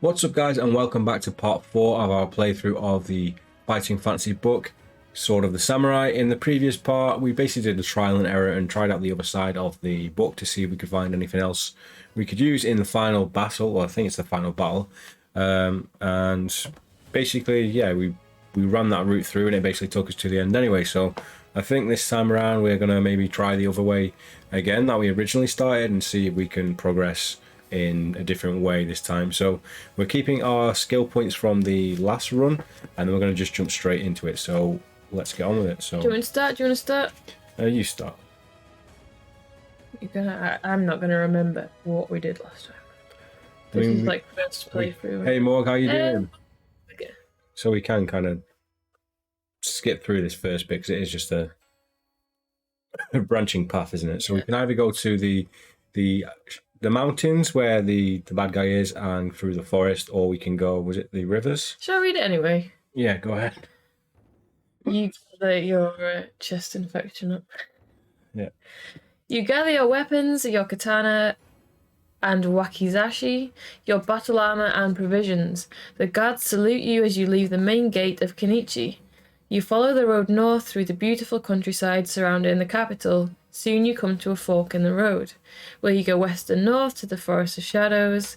What's up guys, and welcome back to part 4 of our playthrough of the Fighting Fantasy book, Sword of the Samurai. In the previous part, we basically did the trial and error and tried out the other side of the book to see if we could find anything else we could use in the final battle. Well, I think it's the final battle. And basically, yeah, we ran that route through and it basically took us to the end anyway. So I think this time around we're going to maybe try the other way again that we originally started and see if we can progress in a different way this time. So we're keeping our skill points from the last run and then we're going to just jump straight into it. So let's get on with it. So do you want to start? you start. I'm not gonna remember what we did last time. This is like first playthrough. Hey Morg, how you doing? Okay. So we can kind of skip through this first bit because it is just a branching path, isn't it? So we can either go to the mountains where the bad guy is and through the forest, or we can go, was it the rivers? Shall I read it anyway? Yeah, go ahead. You gather your chest infection up. Yeah. You gather your weapons, your katana and wakizashi, your battle armor and provisions. The guards salute you as you leave the main gate of Kenichi. You follow the road north through the beautiful countryside surrounding the capital. Soon you come to a fork in the road, where you go west and north to the Forest of Shadows,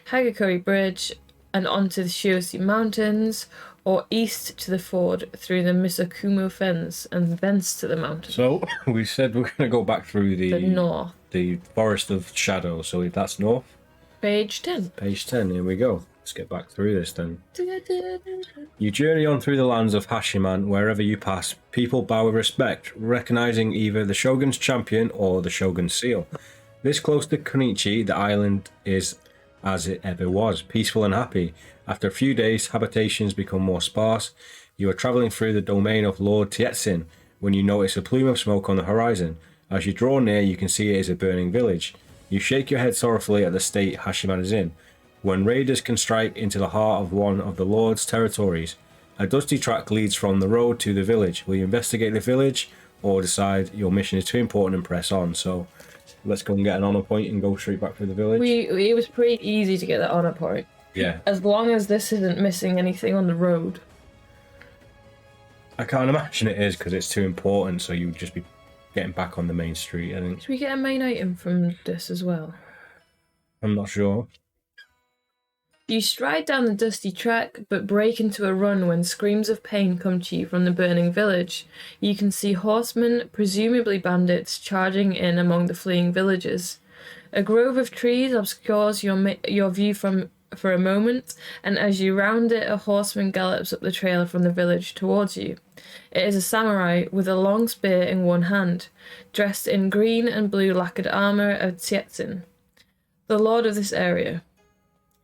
Hagakuri Bridge, and onto the Shiosi Mountains, or east to the ford through the Misakumo Fens, and thence to the mountains. So we said we're going to go back through the north. The Forest of Shadows, so if that's north. Page 10. Page 10, here we go. Let's get back through this then. You journey on through the lands of Hashiman. Wherever you pass, people bow with respect, recognizing either the Shogun's champion or the Shogun's seal. This close to Konichi, the island is as it ever was, peaceful and happy. After a few days, habitations become more sparse. You are traveling through the domain of Lord Tietzin when you notice a plume of smoke on the horizon. As you draw near, you can see it is a burning village. You shake your head sorrowfully at the state Hashiman is in. When raiders can strike into the heart of one of the Lord's territories, a dusty track leads from the road to the village. Will you investigate the village or decide your mission is too important and press on? So let's go and get an honor point and go straight back through the village. It was pretty easy to get that honor point. Yeah. As long as this isn't missing anything on the road. I can't imagine it is because it's too important, so you would just be getting back on the main street, I think. Should we get a main item from this as well? I'm not sure. You stride down the dusty track, but break into a run when screams of pain come to you from the burning village. You can see horsemen, presumably bandits, charging in among the fleeing villagers. A grove of trees obscures your view for a moment, and as you round it, a horseman gallops up the trail from the village towards you. It is a samurai with a long spear in one hand, dressed in green and blue lacquered armor of Tietzin, the lord of this area.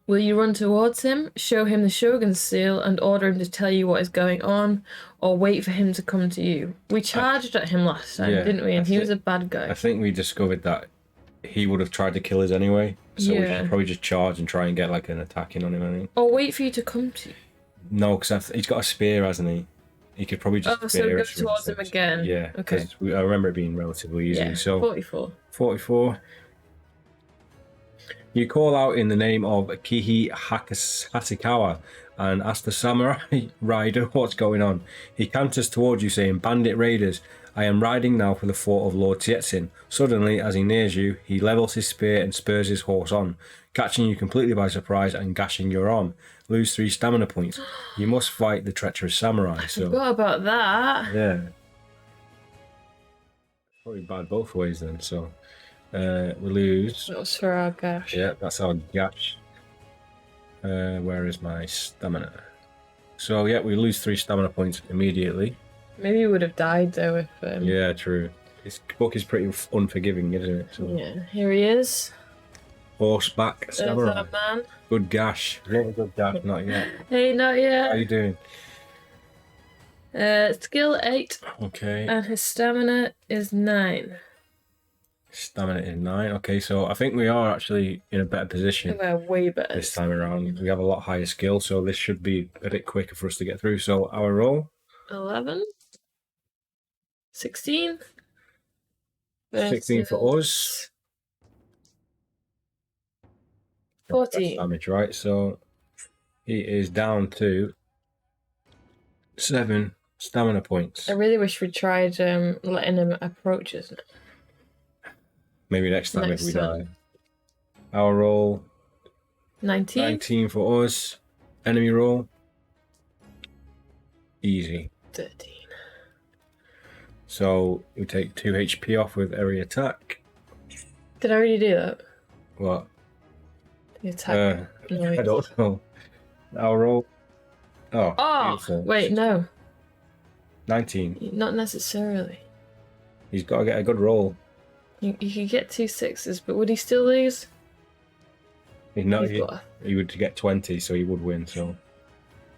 Will you run towards him, show him the Shogun's seal, and order him to tell you what is going on, or wait for him to come to you? We charged at him last time, didn't we? And he was a bad guy. I think we discovered that he would have tried to kill us anyway, so we should probably just charge and try and get like an attack in on him, I think. Or wait for you to come to you. No, because he's got a spear, hasn't he? He could probably just spear us. So go towards him again. Yeah, okay. I remember it being relatively easy. Yeah, so 44. You call out in the name of Kihi Hasikawa and ask the samurai rider what's going on. He canters towards you saying, "Bandit raiders, I am riding now for the fort of Lord Tietzin." Suddenly, as he nears you, he levels his spear and spurs his horse on, catching you completely by surprise and gashing your arm. Lose 3 stamina points. You must fight the treacherous samurai. So, I forgot about that. Yeah. Probably bad both ways then, so... we lose. That was for our gash. Yeah, that's our gash. Where is my stamina? So yeah, we lose 3 stamina points immediately. Maybe we would have died though if. Yeah, true. This book is pretty unforgiving, isn't it? So... Yeah, here he is. Horseback samurai. There's that man. Good gash. Not a good gash, not yet. Hey, not yet. How you doing? Skill 8. Okay. And his stamina is 9. Stamina is 9. Okay, so I think we are actually in a better position. We're way better This time around. We have a lot higher skill, so this should be a bit quicker for us to get through. So our roll? 11. 16. 16 for us. 14. Damage, right? So He is down to 7 stamina points. I really wish we tried letting him approach us. Maybe next time Next if we time. die. Our roll 19? 19 for us. Enemy roll. Easy. 13. So we take 2 HP off with every attack. Did I already do that? What? The attack. I don't know. Our roll. Oh, beautiful. Wait, no. 19. Not necessarily. He's got to get a good roll. You could get 2 6s, but would he still lose? He would get 20, so he would win. So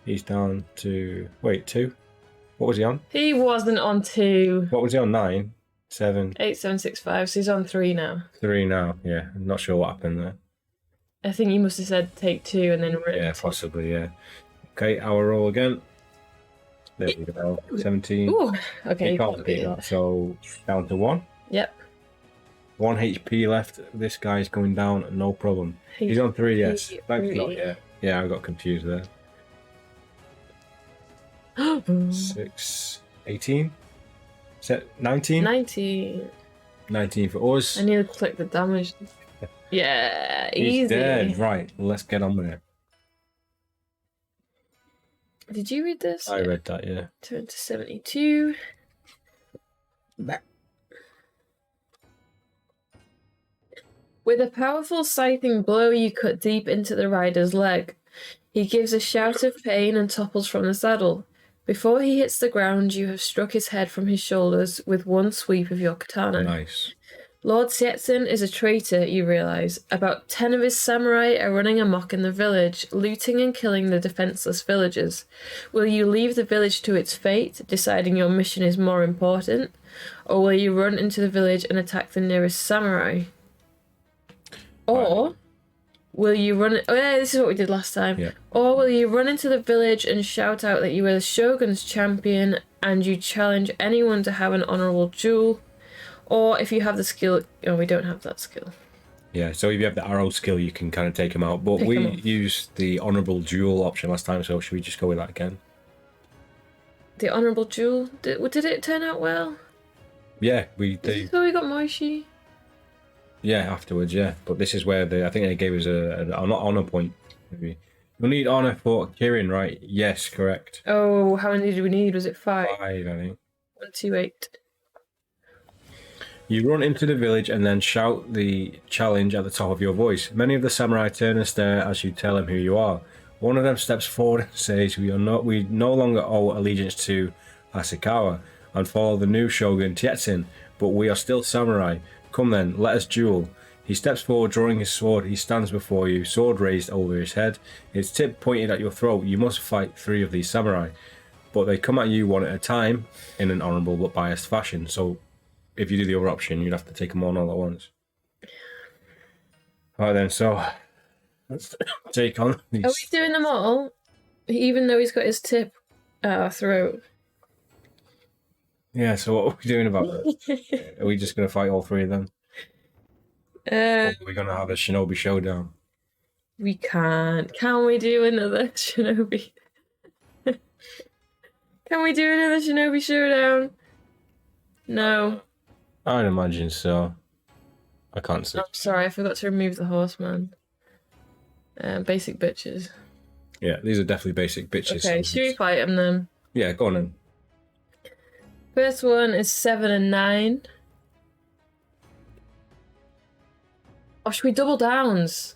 he's down to 2. What was he on? He wasn't on 2. What was he on? 9, 7, 8, 7, 6, 5. So he's on 3 now. 3 now. Yeah, I'm not sure what happened there. I think you must have said take 2 and then Yeah, possibly. Yeah. Okay, our roll again. There we go. 17. Ooh, okay. You can't beat that. So down to 1. Yep. 1 HP left. This guy's going down, no problem. He's on 3, yes. Thanks, not yet. Yeah, I got confused there. 6, 18, 19? 19. 19 for us. I need to click the damage. Yeah, easy. He's dead. Right, let's get on with it. Did you read this? I read that, yeah. Turn to 72. With a powerful scything blow, you cut deep into the rider's leg. He gives a shout of pain and topples from the saddle. Before he hits the ground, you have struck his head from his shoulders with one sweep of your katana. Nice. Lord Sietzin is a traitor, you realise. About 10 of his samurai are running amok in the village, looting and killing the defenceless villagers. Will you leave the village to its fate, deciding your mission is more important? Or will you run into the village and attack the nearest samurai? Or will you run... Oh yeah, this is what we did last time. Yeah. Or will you run into the village and shout out that you are the Shogun's champion and you challenge anyone to have an honourable duel? Or if you have the skill... Oh, we don't have that skill. Yeah, so if you have the arrow skill, you can kind of take him out. But we used the honourable duel option last time, so should we just go with that again? The honourable duel? Did it turn out well? Yeah, we did. So we got Moishi? Yeah, afterwards, yeah. But this is where I think they gave us an honour point. Maybe. You'll need honour for Kirin, right? Yes, correct. Oh, how many did we need? Was it 5? 5, I think. 1, 2, 8. You run into the village and then shout the challenge at the top of your voice. Many of the samurai turn and stare as you tell them who you are. One of them steps forward and says, we no longer owe allegiance to Hasekawa and follow the new shogun Tietzin, but we are still samurai. Come then, let us duel. He steps forward, drawing his sword. He stands before you, sword raised over his head, its tip pointed at your throat. You must fight 3 of these samurai, but they come at you one at a time in an honourable but biased fashion. So if you do the other option, you'd have to take them on all at once. Alright then, so let's take on these. Are we doing them all? Even though he's got his tip at our throat? Yeah, so what are we doing about it? Are we just going to fight all 3 of them? Or are we going to have a Shinobi Showdown? We can't. Can we do another Shinobi? Can we do another Shinobi Showdown? No. I'd imagine so. I can't see. I'm sorry, I forgot to remove the horseman. Basic bitches. Yeah, these are definitely basic bitches. Okay, should we fight them then? Yeah, go on then. First one is 7 and 9. Or should we double downs?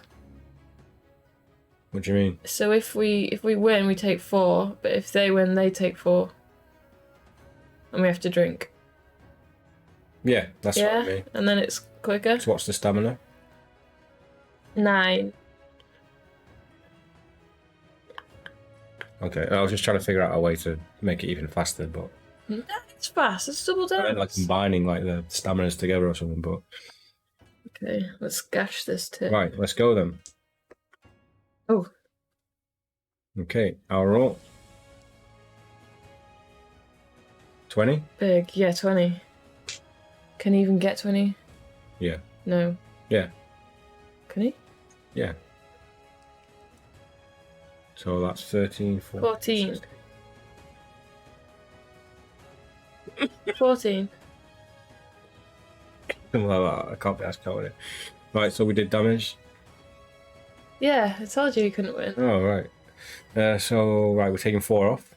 What do you mean? So if we win, we take 4, but if they win, they take 4. And we have to drink. Yeah, that's what I mean. And then it's quicker. So what's the stamina? 9. Okay, I was just trying to figure out a way to make it even faster, but... It's fast, it's double downs. Like combining like the staminas together or something, but... Okay, let's gash this tip. Right, let's go then. Oh. Okay, our roll. 20? Big, yeah, 20. Can he even get 20? Yeah. No. Yeah. Can he? Yeah. So that's 13, 14. 16. 14. Something like that. I can't be asked out it. Right, so we did damage. Yeah, I told you couldn't win. Oh, right. So, right, we're taking 4 off.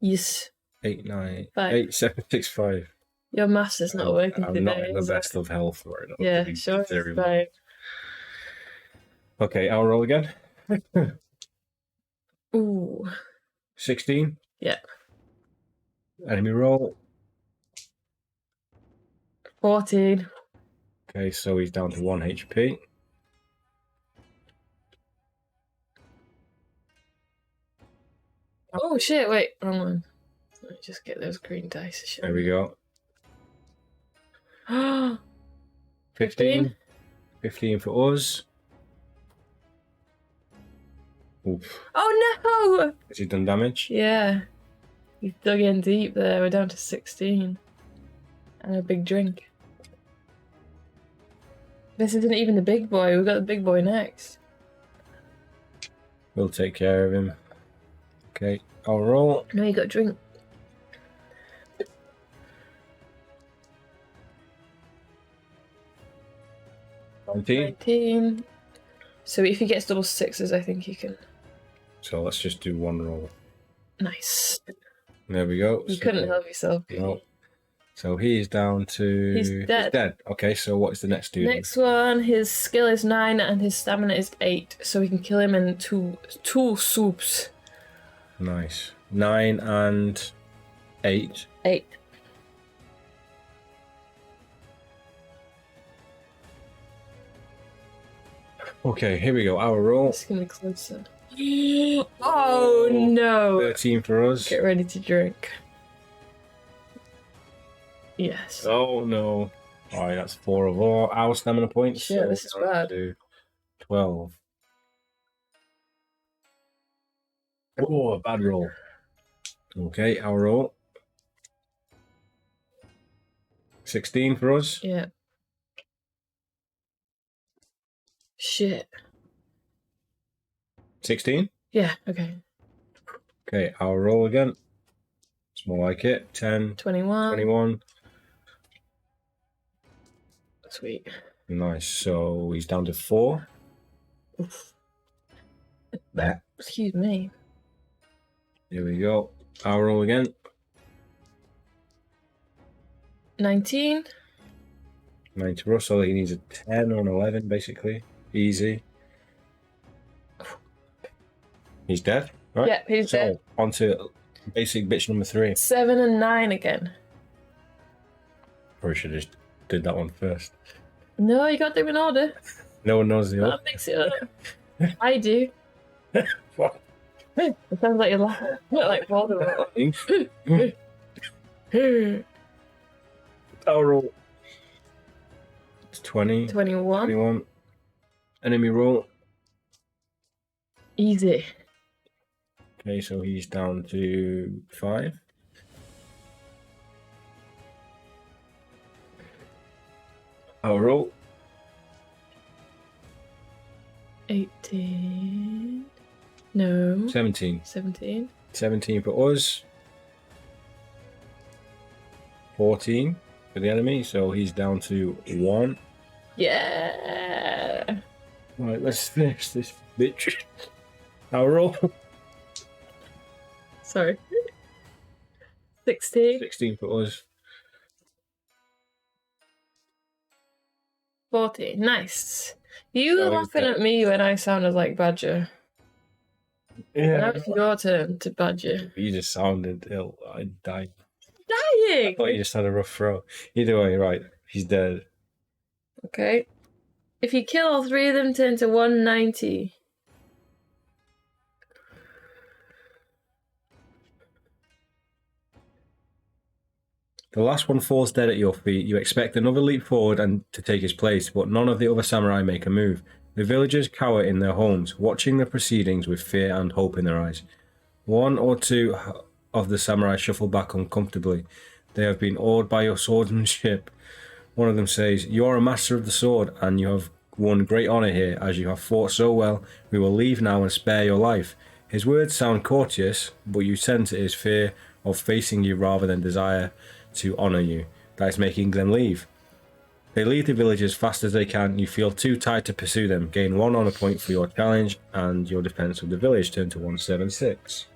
Yes. 8, 9, 5. 8, 7, 6, 5. Your maths is not working I'm today. not in the is it? best of health right now. Yeah, to be sure. very It's fine. Okay, I'll roll again. Ooh. 16. Yeah. Enemy roll. 14. Okay, so he's down to 1 HP. Oh shit, wait, wrong one. Let me just get those green dice. There we go. 15? 15. 15 for us. Oof. Oh no! Has he done damage? Yeah. You dug in deep there. We're down to 16. And a big drink. This isn't even the big boy. We've got the big boy next. We'll take care of him. Okay, I'll roll. No, you got a drink. Nineteen. 19. So if he gets double sixes, I think he can. So let's just do 1 roll. Nice. There we go. You So- couldn't help yourself. No. So he is down to... He's dead. Okay, so what is the next dude? Next one, his skill is 9 and his stamina is 8, so we can kill him in two swoops. Nice. 9 and 8. 8. Okay, here we go. Our roll. This is gonna be closer. Oh no! 13 for us. Get ready to drink. Yes. Oh no. Alright, that's 4 of our stamina points. Shit, so this is we're up bad. to 12. Oh, a bad roll. Okay, our roll. 16 for us. Yeah. Shit. 16. Yeah, okay. Okay, our roll again. It's more like it. 10, 21. 21. Sweet. Nice. So he's down to 4. Oof. There. Excuse me. Here we go. Our roll again. 19. 9 to us, so he needs a 10 or an 11, basically. Easy. He's dead, right? Yeah, he's dead. On to basic bitch number 3. 7 and 9 again. Probably should have just did that one first. No, you got them in order. No one knows the I'll other. mix it up. I do. What? It sounds like you're laughing. Like Voldemort. Our roll. It's 20. 21. 21. Enemy roll. Easy. Okay, so he's down to 5. Our roll. 18. No. 17. 17. 17 for us. 14 for the enemy, so he's down to 1. Yeah. Right, let's finish this bitch. Our roll. Sorry. 16. 16 for us. 14. Nice. You were So laughing he's at me when I sounded like Badger. Now it's your turn to Badger. You just sounded ill. I died. Dying! I thought you just had a rough throw. Either way, right. He's dead. Okay. If you kill all 3 of them, turn to 190. The last one falls dead at your feet. You expect another leap forward and to take his place, but none of the other samurai make a move. The villagers cower in their homes, watching the proceedings with fear and hope in their eyes. 1 or 2 of the samurai shuffle back uncomfortably. They have been awed by your swordsmanship. One of them says, "You are a master of the sword, and you have won great honor here, as you have fought so well. We will leave now and spare your life. His words sound courteous, but you sense it is fear of facing you rather than desire to honor you that is making them leave. They leave the village as fast as they can. You feel too tired to pursue them. Gain 1 honor point for your challenge, and your defense of the village turn to 176.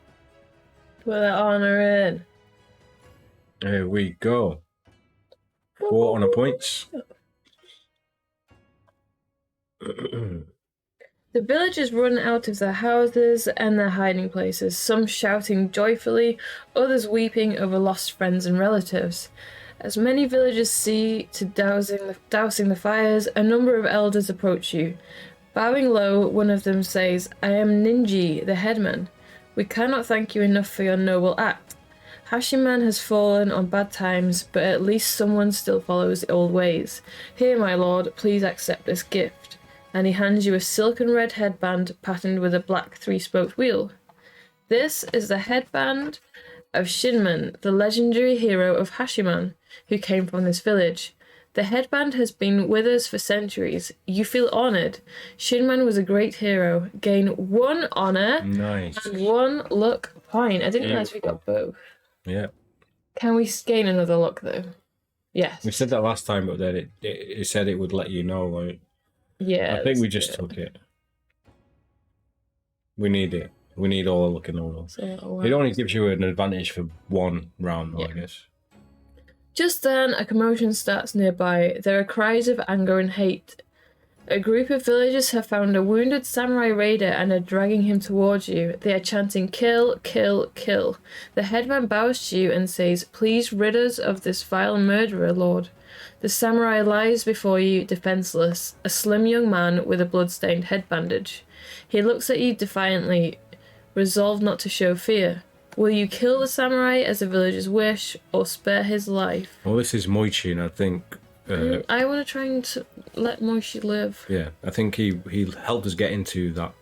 Put that honor in. Here we go. 4 honor points. The villagers run out of their houses and their hiding places, some shouting joyfully, others weeping over lost friends and relatives. As many villagers see to dousing the fires, a number of elders approach you. Bowing low, one of them says, "I am Ninji, the headman. We cannot thank you enough for your noble act. Hashiman has fallen on bad times, but at least someone still follows the old ways. Here, my lord, please accept this gift." And he hands you a silken red headband patterned with a black 3-spoked wheel. This is the headband of Shinman, the legendary hero of Hashiman, who came from this village. The headband has been with us for centuries. You feel honoured. Shinman was a great hero. Gain 1 honour Nice. and 1 luck point. I didn't realise we got both. Yeah. Can we gain another luck, though? Yes. We said that last time, but then it said it would let you know. Like, Yeah. I think we just took it. We need it. We need all the luck in the world. It only gives you an advantage for 1 round, though, I guess. Just then, a commotion starts nearby. There are cries of anger and hate. A group of villagers have found a wounded samurai raider and are dragging him towards you. They are chanting, "Kill, kill, kill." The headman bows to you and says, "Please rid us of this vile murderer, lord." The samurai lies before you, defenseless, a slim young man with a blood-stained head bandage. He looks at you defiantly, resolved not to show fear. Will you kill the samurai as the villagers wish, or spare his life? Well, this is Moichi, and I think... I want to try and let Moichi live. Yeah, I think he helped us get into that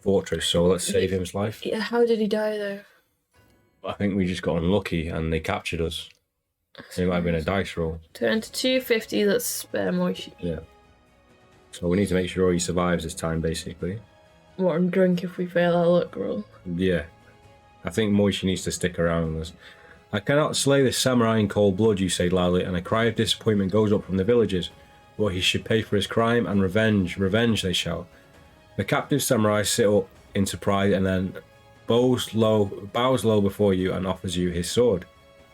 fortress, so let's save his life. Yeah, how did he die, though? I think we just got unlucky, and they captured us. It might have been a dice roll. Turn to 250, let's spare Moichi. Yeah. So we need to make sure he survives this time, basically. What, and drink if we fail our luck roll? Yeah. I think Moichi needs to stick around with us. "I cannot slay this samurai in cold blood," you say loudly, and a cry of disappointment goes up from the villagers. "But he should pay for his crime, and revenge, revenge," they shout. The captive samurai sit up in surprise and then bows low before you and offers you his sword.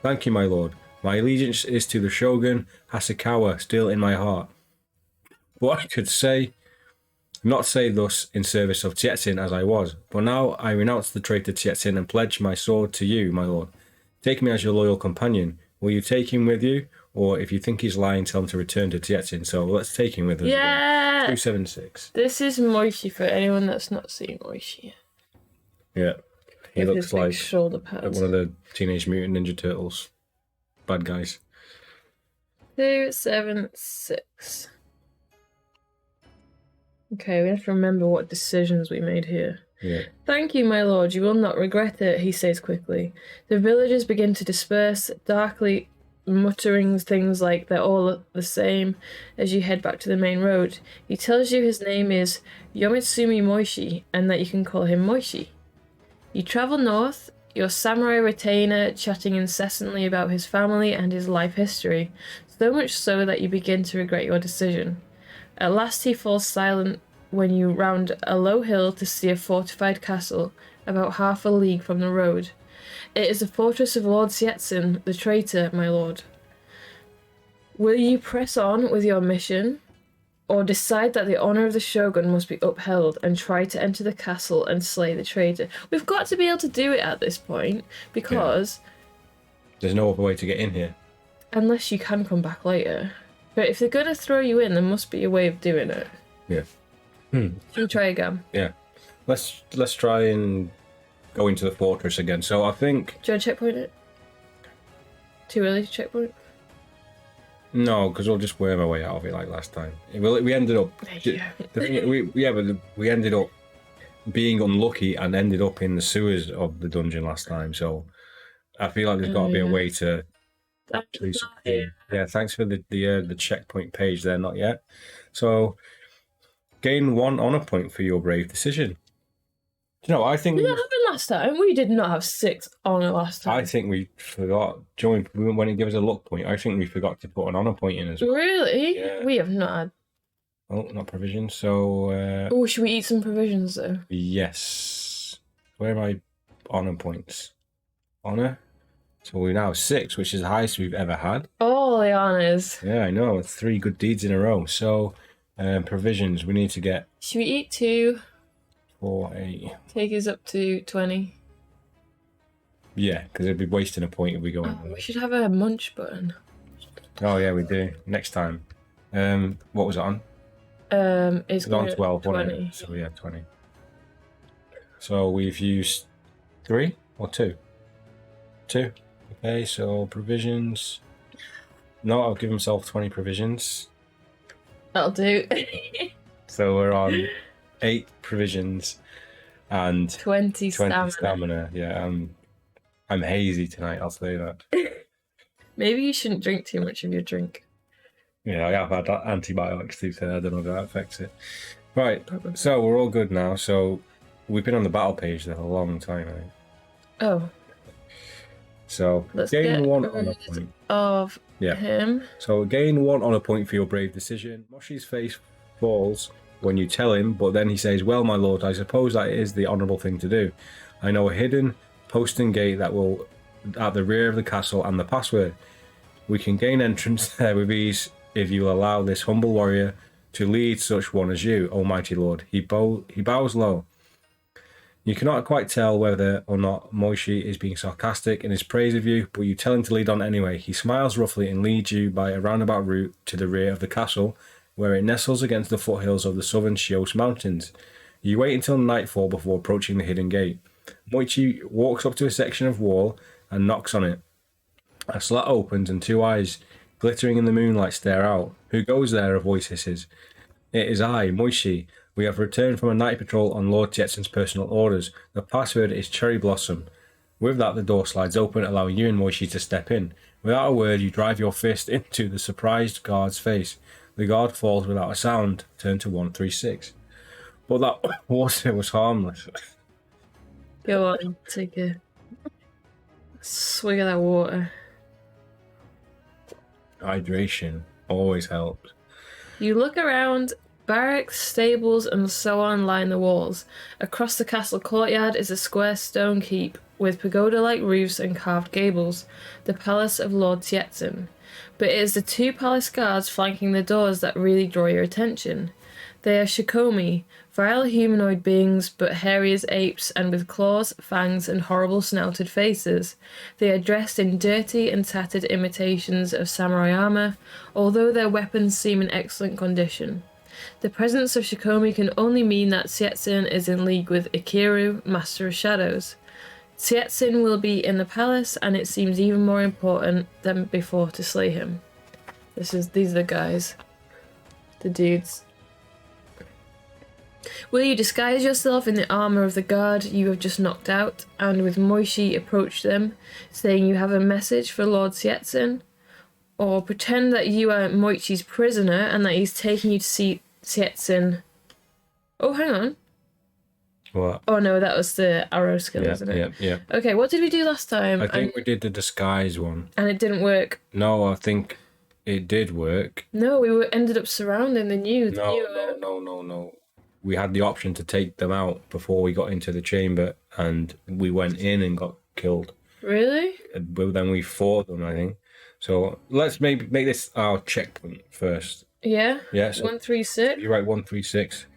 "Thank you, my lord. My allegiance is to the shogun Hasakawa, still in my heart. What I could not say thus in service of Tietzin as I was, but now I renounce the traitor Tietzin and pledge my sword to you, my lord. Take me as your loyal companion. Will you take him with you? Or if you think he's lying, tell him to return to Tietzin." So let's take him with us. Yeah! Again. 276. This is Moichi for anyone that's not seen Moichi. Yeah. He With looks his big like shoulder pads. one of the Teenage Mutant Ninja Turtles bad guys. 276. Okay, we have to remember what decisions we made here. Yeah. "Thank you, my lord. You will not regret it," he says quickly. The villagers begin to disperse, darkly muttering things like they're all the same as you head back to the main road. He tells you his name is Yomitsumi Moishi and that you can call him Moishi. You travel north, your samurai retainer chatting incessantly about his family and his life history, so much so that you begin to regret your decision. At last he falls silent when you round a low hill to see a fortified castle about half a league from the road. "It is the fortress of Lord Tietzin, the traitor, my lord. Will you press on with your mission, or decide that the honour of the shogun must be upheld and try to enter the castle and slay the traitor?" We've got to be able to do it at this point, because... There's no other way to get in here. Unless you can come back later. But if they're going to throw you in, there must be a way of doing it. Yeah. Should we try again? Yeah. Let's try and go into the fortress again. So I think... Do you want to checkpoint it? Too early to checkpoint? No, because we'll just worm our way out of it like last time. We ended up... we ended up being unlucky and ended up in the sewers of the dungeon last time. So I feel like there's got to be a way to... actually succeed. Yeah, thanks for the checkpoint page there, not yet. So Gain 1 honor point for your brave decision. You know, I think Did that happen last time? We did not have 6 honor last time. I think we forgot. When it gave us a luck point, I think we forgot to put an honor point in as well. Really? Yeah. We have not had. Oh, not provisions. So. Oh, should we eat some provisions though? Yes. Where are my honor points? Honor. So we now have 6, which is the highest we've ever had. All the honors. Yeah, I know. 3 good deeds in a row. So, provisions. We need to get. Should we eat 2? 4, 8. Take us up to 20. Yeah, because it'd be wasting a point if we go in. We should have a munch button. Oh yeah, we do. Next time. What was it on? It's on 12, 20. wasn't it? So yeah, 20. So we've used 3 or 2? 2. Okay, so provisions. No, I'll give himself 20 provisions. That'll do. So we're on 8 provisions and 20 stamina. Yeah, I'm hazy tonight, I'll say that. Maybe you shouldn't drink too much of your drink. Yeah, I have had antibiotics too, so I don't know if that affects it. Right, Probably. so we're all good now. So we've been on the battle page there a long time, I think. Oh. So Let's gain get 1 rid honor point. of him. So gain 1 honor point for your brave decision. Moshi's face falls when you tell him, but then he says, "Well, my lord, I suppose that is the honourable thing to do. I know a hidden postern gate that will at the rear of the castle and the password. We can gain entrance there with ease if you allow this humble warrior to lead such one as you, almighty lord." He bows low. You cannot quite tell whether or not Moishi is being sarcastic in his praise of you, but you tell him to lead on anyway. He smiles roughly and leads you by a roundabout route to the rear of the castle, where it nestles against the foothills of the southern Shios Mountains. You wait until nightfall before approaching the hidden gate. Moichi walks up to a section of wall and knocks on it. A slat opens and 2 eyes, glittering in the moonlight, stare out. "Who goes there?" a voice hisses. "It is I, Moishi. We have returned from a night patrol on Lord Tietzen's personal orders. The password is Cherry Blossom." With that, the door slides open, allowing you and Moishi to step in. Without a word, you drive your fist into the surprised guard's face. The guard falls without a sound. Turn to 136. But that water was harmless. Go on, take a swig of that water. Hydration always helps. You look around. Barracks, stables, and so on line the walls. Across the castle courtyard is a square stone keep with pagoda-like roofs and carved gables, the palace of Lord Tietzen. But it is the 2 palace guards flanking the doors that really draw your attention. They are Shikomi, vile humanoid beings but hairy as apes and with claws, fangs, and horrible snouted faces. They are dressed in dirty and tattered imitations of samurai armor, although their weapons seem in excellent condition. The presence of Shikomi can only mean that Tietzen is in league with Ikiru, Master of Shadows. Tietzen will be in the palace, and it seems even more important than before to slay him. These are the guys. The dudes. Will you disguise yourself in the armour of the guard you have just knocked out, and with Moishi approach them, saying you have a message for Lord Tietzen? Or pretend that you are Moichi's prisoner and that he's taking you to see Tietzen. Oh, hang on. What? Oh no, that was the arrow skill, isn't it? Yeah. Okay, what did we do last time? I think we did the disguise one. And it didn't work. No, I think it did work. No, ended up surrounding the new. No. We had the option to take them out before we got into the chamber, and we went in and got killed. Really? But then we fought them, I think. So let's maybe make this our checkpoint first. Yeah? Yeah. So 136? you're right, 136.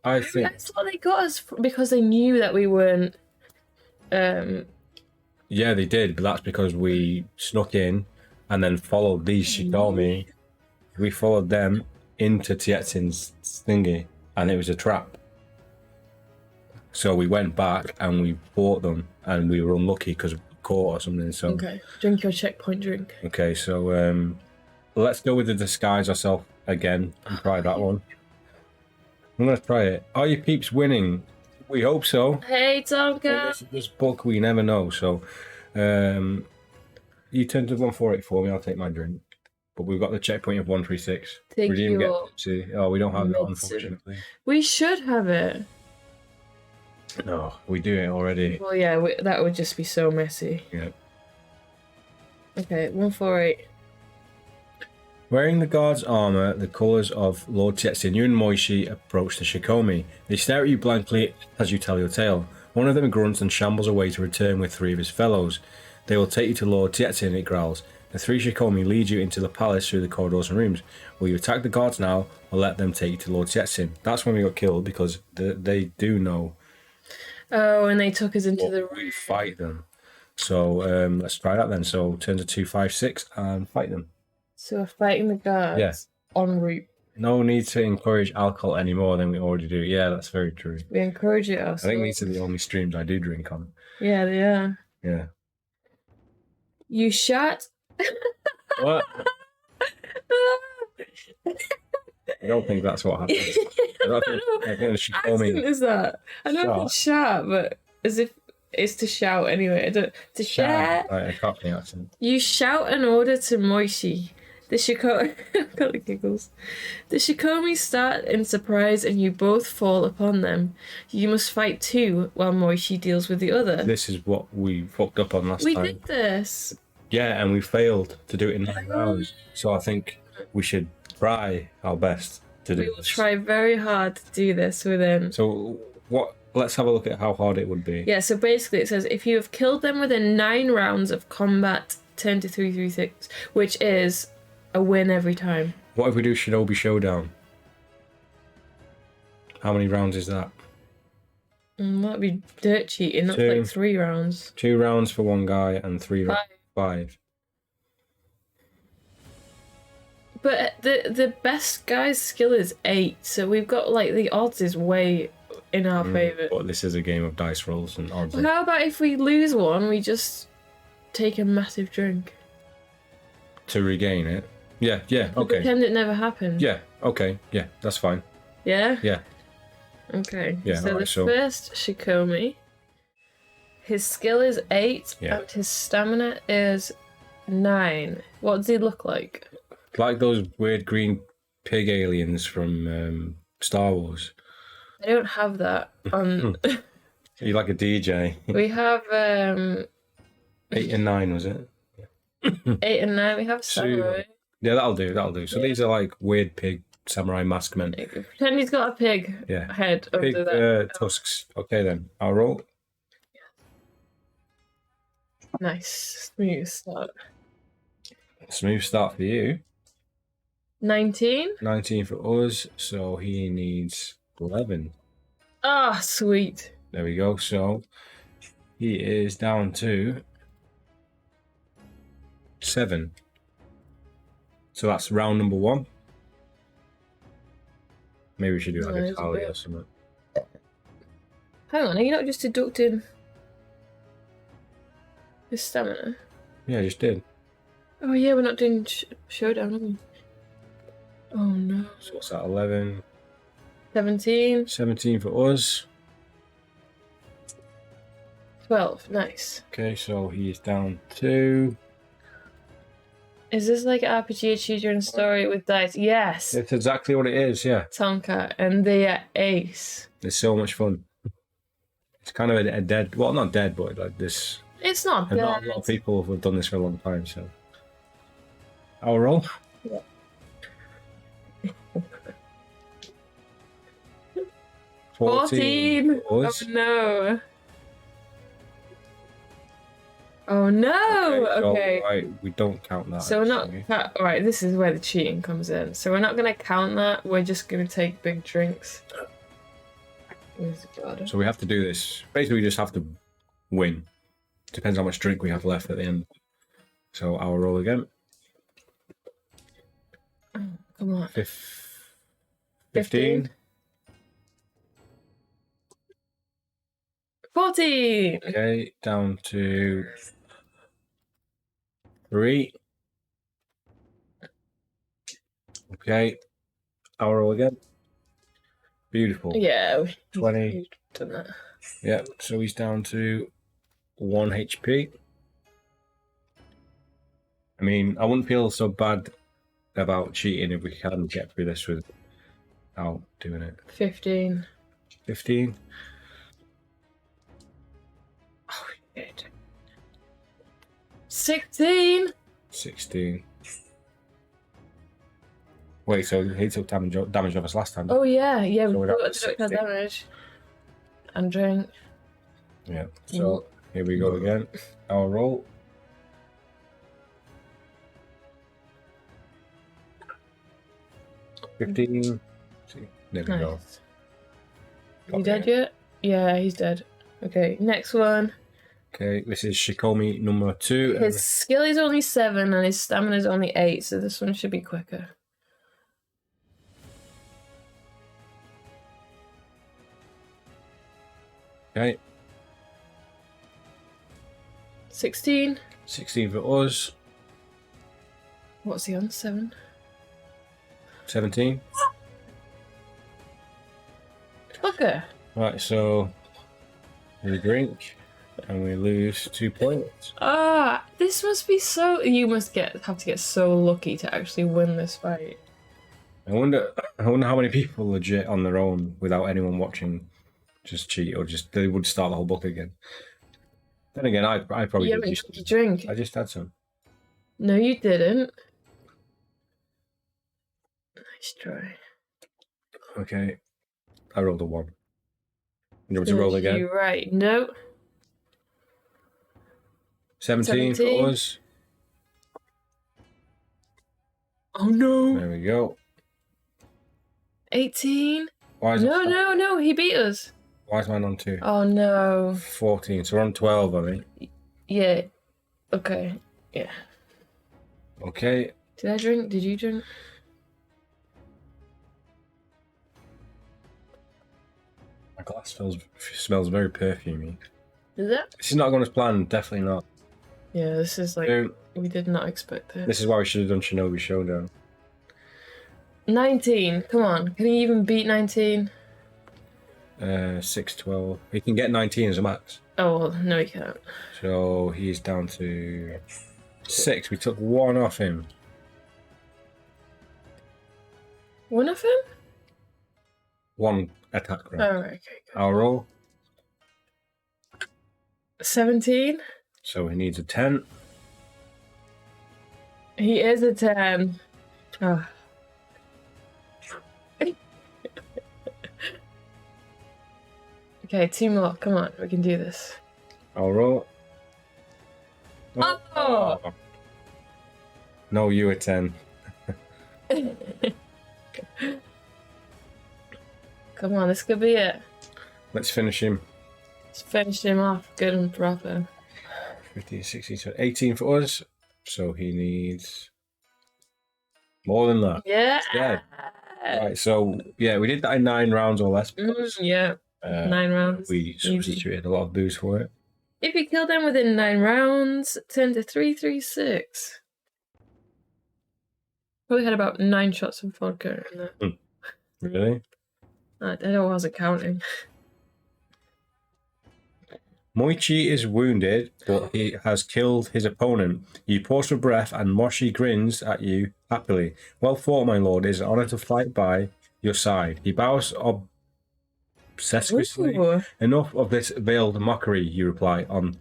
I think That's what they got us because they knew that we weren't. Yeah, they did, but that's because we snuck in and then followed these Shikomi. We followed them into Tietzen's thingy, and it was a trap. So we went back and we fought them, and we were unlucky because we caught or something. So okay, drink your checkpoint drink. Okay, so let's go with the disguise ourselves again and try that one. Let's try it. Are you peeps winning? We hope so. Hey, Tonka. This book, we never know. So, you turn to 148 for me. I'll take my drink. But we've got the checkpoint of 136. Take We didn't your get to. Oh, we don't have that, Mitsu. unfortunately. We should have it. No, we do it already. Well, yeah, that would just be so messy. Yeah. Okay, 148. Wearing the guard's armor, the colors of Lord Tetsun, you and Moishi approach the Shikomi. They stare at you blankly as you tell your tale. One of them grunts and shambles away to return with 3 of his fellows. They will take you to Lord Tetsun, it growls. The 3 Shikomi lead you into the palace through the corridors and rooms. Will you attack the guards now, or let them take you to Lord Tetsun? That's when we got killed, because they do know. Oh, and they took us into the room. We fight them. So let's try that then. So turn to 256 and fight them. So we're fighting the guards en route. No need to encourage alcohol any more than we already do. Yeah, that's very true. We encourage it ourselves. I think these are the only streams I do drink on. Yeah, they are. Yeah. You shot. What? I don't think that's what happened. I think the Shikomi. What is that? I know if it's shout, but as if it's to shout anyway. To shout. I can't think accent. You shout an order to Moishi. The Shikomi. I've got the giggles. The Shikomi start in surprise and you both fall upon them. You must fight 2 while Moishi deals with the other. This is what we fucked up on last time. We did this. Yeah, and we failed to do it in 9 rounds. So I think we should try our best to do this. We will try very hard to do this within. So what? Let's have a look at how hard it would be. Yeah, so basically it says if you have killed them within 9 rounds of combat, turn to 336, which is a win every time. What if we do Shinobi Showdown? How many rounds is that? That'd be dirt cheating. That's 2. like 3 rounds. 2 rounds for one guy and 3 rounds. 5. But the best guy's skill is 8, so we've got like the odds is way in our favour. But this is a game of dice rolls and odds. Well, how about if we lose one, we just take a massive drink? To regain it? Yeah, okay. Pretend it never happened. Yeah, okay, yeah, that's fine. Yeah? Yeah. Okay. Yeah, so alright, the first Shikomi, his skill is 8 Yeah. and his stamina is 9. What does he look like? Like those weird green pig aliens from Star Wars. I don't have that on. You like a DJ. We have 8 and 9, was it? 8 and 9. We have samurai. Yeah, that'll do. So these are like weird pig samurai mask men. Pretend he's got a pig head Pig under that. tusks. Okay then, I'll roll. Nice. Smooth start. Smooth start for you. 19. 19 for us, so he needs 11. Ah, sweet. There we go. So he is down to 7. So that's round number 1. Maybe we should do like a tally or something. Hang on, are you not just deducting his stamina? Yeah, I just did. Oh yeah, we're not doing showdown, are we? Oh no. So what's that? 11. 17. 17 for us. 12. Nice. Okay, so he is down to. Is this like an RPG choose your own story with dice? Yes. It's exactly what it is, yeah. Tonka and the ace. It's so much fun. It's kind of a dead, well, not dead, but like this. It's not And dead. not a lot of people have done this for a long time, so. I'll roll. Yeah. 14. Oh no. Oh no. Okay. So, right, we don't count that. So we're not. actually. Right, this is where the cheating comes in. So we're not going to count that. We're just going to take big drinks. Where's the garden? So we have to do this. Basically, we just have to win. Depends how much drink we have left at the end. So I'll roll again. Oh, come on. 15. 14. Okay, down to 3. Okay, I'll roll again. Beautiful. Yeah. 20. We've done that. Yeah, so he's down to 1 HP. I mean, I wouldn't feel so bad about cheating if we can get through this without doing it. 15. 15. Oh, shit. 16. 16. Wait, so he took damage of us last time? Oh, yeah. Yeah, So we we're got at to deduct that 16. damage. And drink. Yeah. So here we go again. Our roll. $15. There we go. Nice. You dead yet? Yeah, he's dead. Okay, next one. Okay, this is Shikomi number 2. His skill is only 7 and his stamina is only 8, so this one should be quicker. Okay. 16. 16 for us. What's he on? 7? 17. Okay. Right, so we drink and we lose 2 points. Ah, this must be so. You must have to get so lucky to actually win this fight. I wonder how many people legit on their own without anyone watching just cheat or just they would start the whole book again. Then again, I probably Yeah, did but just, you drink. I just had some. No, you didn't. Nice try. Okay, I rolled a 1. You want me to roll again? You're right. No. 17 for us. Oh no. There we go. 18. Why is No. He beat us. Why is mine on 2? Oh no. 14. So we're on 12, I think. Yeah. Okay. Yeah. Okay. Did I drink? Did you drink? My glass smells very perfumey. Is that? This is not going as planned. Definitely not. Yeah, this is like So, we did not expect it. this is why we should have done Shinobi Showdown. 19. Come on. Can he even beat 19? 6, 12. He can get 19 as a max. Oh well, no, he can't. So he's down to 6. We took 1 off him. One of him? 1 attack roll. Oh, right, okay. Good. I'll roll. 17. So he needs a 10. He is a 10. Oh. Okay, 2 more. Come on, we can do this. I'll roll. Oh! No, you a 10. Come on, this could be it. Let's finish him. Let's finish him off good and proper. 15, 16, so 18 for us. So he needs more than that. Yeah. Yeah. Right, so yeah, we did that in 9 rounds or less. Yeah. 9 rounds. We substituted a lot of booze for it. If you kill them within 9 rounds, turn to 336. Probably had about 9 shots of vodka in that. Really? I wasn't counting. Moichi is wounded, but he has killed his opponent. You pause for breath, and Moshi grins at you happily. Well fought, my lord. It is an honor to fight by your side. He bows obsequiously. Ooh. Enough of this veiled mockery, you reply, on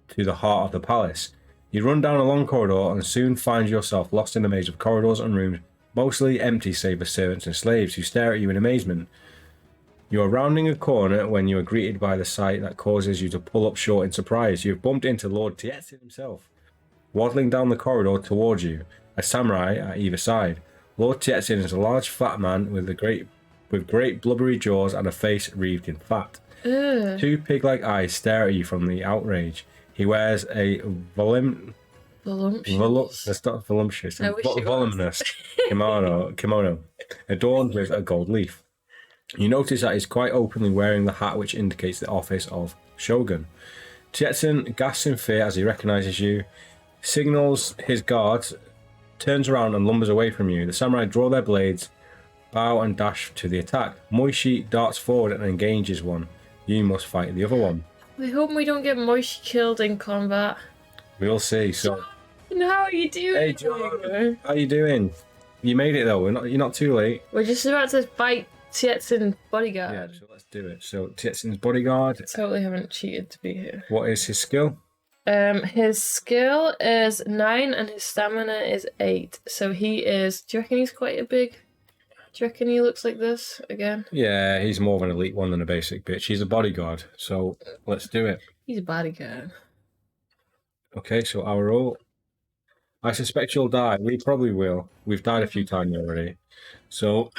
to the heart of the palace. You run down a long corridor and soon find yourself lost in a maze of corridors and rooms, mostly empty save for servants and slaves who stare at you in amazement. You are rounding a corner when you are greeted by the sight that causes you to pull up short in surprise. You have bumped into Lord Tietzin himself, waddling down the corridor towards you, a samurai at either side. Lord Tietzin is a large fat man with great blubbery jaws and a face wreathed in fat. Ugh. 2 pig-like eyes stare at you from the outrage. He wears a Voluptuous. that's not voluptuous, I wish it was. voluminous kimono, adorned with a gold leaf. You notice that he's quite openly wearing the hat which indicates the office of Shogun. Tietzin gasps in fear as he recognizes you, signals his guards, turns around and lumbers away from you. The samurai draw their blades, bow and dash to the attack. Moishi darts forward and engages one. You must fight the other one. We hope we don't get Moishi killed in combat. We'll see. So, And how are you doing? hey John, how you doing? You made it though. You're not too late. We're just about to fight Tietzen's bodyguard. Yeah, so let's do it. So Tietzen's bodyguard. Totally haven't cheated to be here. What is his skill? His skill is 9 and his stamina is 8. So he is. Do you reckon he's quite a big? Do you reckon he looks like this again? Yeah, he's more of an elite one than a basic bitch. He's a bodyguard. So let's do it. He's a bodyguard. Okay, so our roll. I suspect you'll die. We probably will. We've died a few times already. So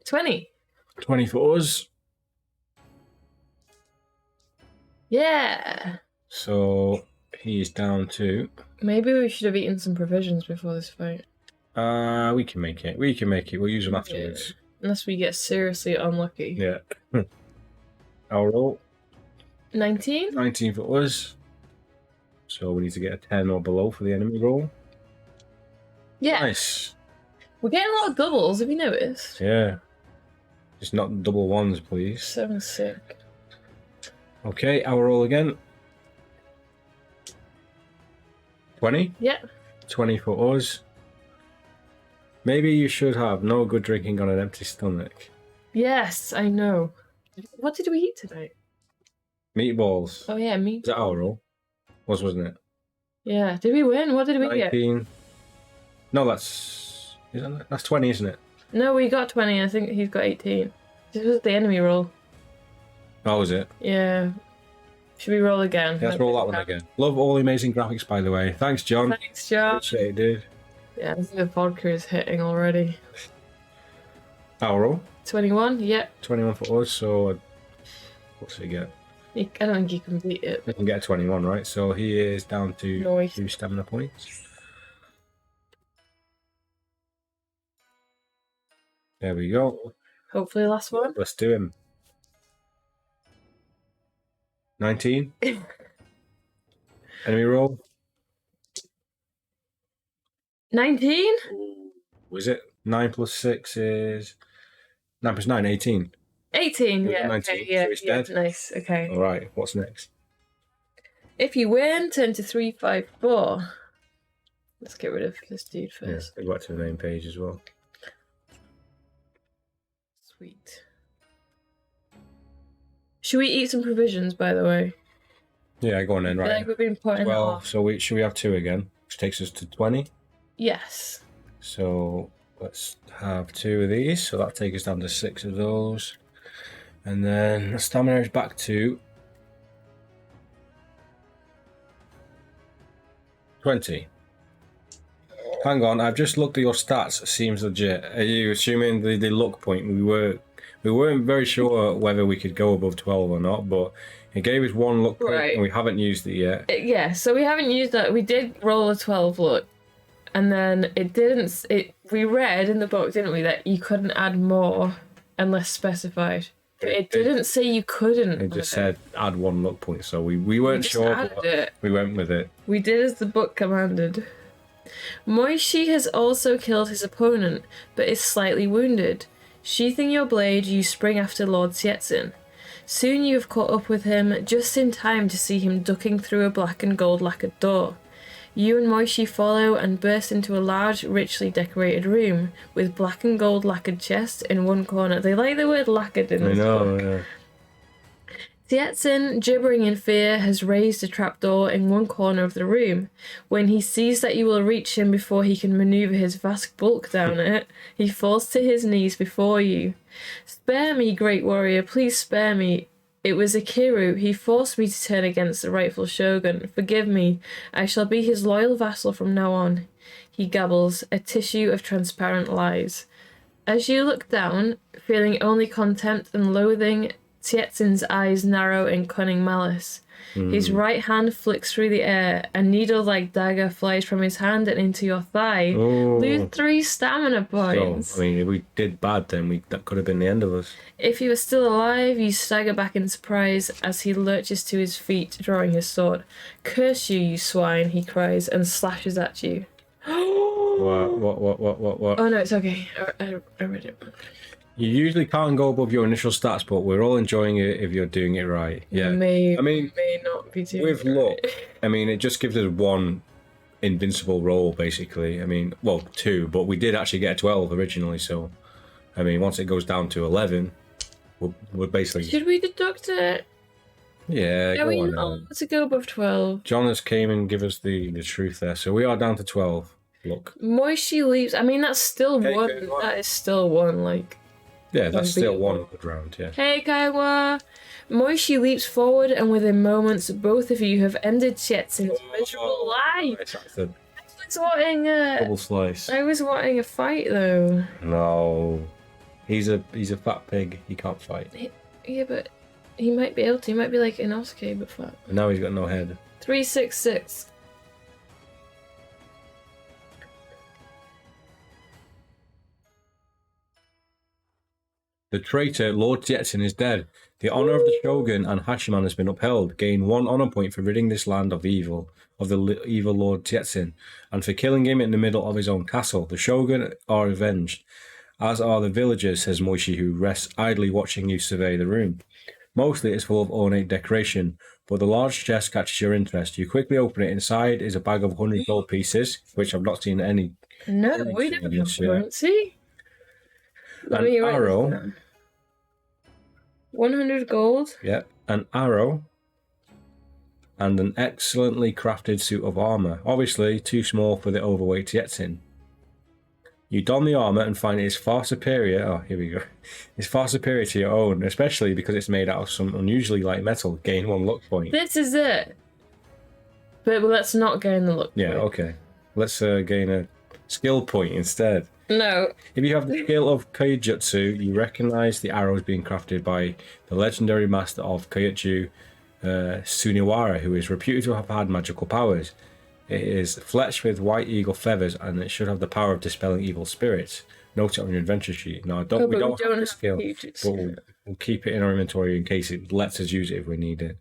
20. 20 for us. Yeah. So he's down to. Maybe we should have eaten some provisions before this fight. We can make it. We can make it. We'll use them afterwards. Yeah. Unless we get seriously unlucky. Yeah. Our roll. 19? 19 for us. So we need to get a 10 or below for the enemy roll. Yeah. Nice. We're getting a lot of doubles, have you noticed? Yeah. Just not double ones, please. 7 sick. Okay, our roll again. 20? Yeah. 20 for us. Maybe you should have no good drinking on an empty stomach. Yes, I know. What did we eat tonight? Meatballs. Oh yeah, meat. Is that our roll? Wasn't it? Yeah. Did we win? What did we get? 19. No, that's... Isn't it? That's 20, isn't it? No, we got 20. I think he's got 18. This was the enemy roll. Oh, was it? Yeah. Should we roll again? Yeah, let's roll that one again. Love all the amazing graphics, by the way. Thanks, John. Thanks, John. Appreciate it, dude. Yeah, I think the vodka is hitting already. Our roll. 21? Yeah. 21 for us, so... What's he get? I don't think you can beat it. We can get a 21, right? So he is down to Nice. 2 stamina points. There we go. Hopefully last one. Let's do him. 19. Enemy roll. 19? Was it? 9 plus 6 is... 9 plus 9, 18. 18, yeah. 19, Okay, yeah, so he's yeah, dead. nice, okay. Alright, what's next? If you win, turn to 3, 5, 4. Let's get rid of this dude first. Yeah, go back to the main page as well. Sweet. Should we eat some provisions, by the way? Yeah, go on then, I feel right. like we've been putting it 12, off. so should we have 2 again? Which takes us to 20. Yes. So let's have 2 of these. So that takes us down to 6 of those. And then stamina is back to 20. Hang on, I've just looked at your stats. Seems legit. Are you assuming the luck point? We weren't very sure whether we could go above 12 or not, but it gave us 1 luck point, Right. and we haven't used it yet. Yeah, so we haven't used that. We did roll a 12 look. And then it didn't... We read in the book, didn't we, that you couldn't add more unless specified. But it didn't say you couldn't. It just said add 1 luck point, so we weren't just sure, added but it. we went with it. We did as the book commanded. Moishi has also killed his opponent, but is slightly wounded. Sheathing your blade, you spring after Lord Tietzen. Soon you have caught up with him, just in time to see him ducking through a black and gold lacquered door. You and Moishi follow and burst into a large, richly decorated room with black and gold lacquered chests in one corner. They like the word lacquered in this book. Yeah. Tietzen, gibbering in fear, has raised a trapdoor in one corner of the room. When he sees that you will reach him before he can maneuver his vast bulk down it, he falls to his knees before you. Spare me, great warrior, please spare me. It was Akiru. He forced me to turn against the rightful shogun. Forgive me. I shall be his loyal vassal from now on. He gabbles, a tissue of transparent lies. As you look down, feeling only contempt and loathing, Tietzen's eyes narrow in cunning malice. His right hand flicks through the air. A needle-like dagger flies from his hand and into your thigh. Oh. Lose 3 stamina points. So, I mean, if we did bad, then that could have been the end of us. If you are still alive, you stagger back in surprise as he lurches to his feet, drawing his sword. Curse you, you swine, he cries, and slashes at you. What? Oh no, it's okay. I read it. You usually can't go above your initial stats, but we're all enjoying it if you're doing it right. Yeah. May I mean, may not be doing with it luck, right. I mean, it just gives us 1 invincible roll, basically. I mean, well, 2, but we did actually get a 12 originally, so, I mean, once it goes down to 11, we're basically... Should we deduct it? Yeah, Are we not allowed to go above 12? John has came and give us the truth there, so we are down to 12. Look. Moishi leaps. I mean, that's still one. That is still one, like... Yeah, that's still one good round, yeah. Hey, Kaiwa! Moishi leaps forward, and within moments, both of you have ended Chetsin's miserable life. I was wanting a double slice. I was wanting a fight, though. No, he's a fat pig. He can't fight. Yeah, but he might be able to. He might be like Inosuke, but fat. And now he's got no head. 366. The traitor, Lord Jetson, is dead. The honor of the Shogun and Hashiman has been upheld. Gain 1 honor point for ridding this land of evil, of the evil Lord Jetson, and for killing him in the middle of his own castle. The Shogun are avenged, as are the villagers, says Moishi, who rests idly watching you survey the room. Mostly it's full of ornate decoration, but the large chest catches your interest. You quickly open it. Inside is a bag of 100 gold pieces, which I've not seen any. No, we don't have currency. An arrow. 100 gold. Yep, an arrow. And an excellently crafted suit of armor. Obviously, too small for the overweight Jetson. You don the armor and find it is far superior. Oh, here we go. It's far superior to your own, especially because it's made out of some unusually light metal. Gain 1 luck point. This is it. But let's not gain the luck point. Yeah, okay. Let's gain a skill point instead. No. If you have the skill of Kaijutsu, you recognize the arrows being crafted by the legendary master of Kaijutsu, Suniwara, who is reputed to have had magical powers. It is fletched with white eagle feathers, and it should have the power of dispelling evil spirits. Note it on your adventure sheet. No, we don't have the skill, but we'll keep it in our inventory in case it lets us use it if we need it.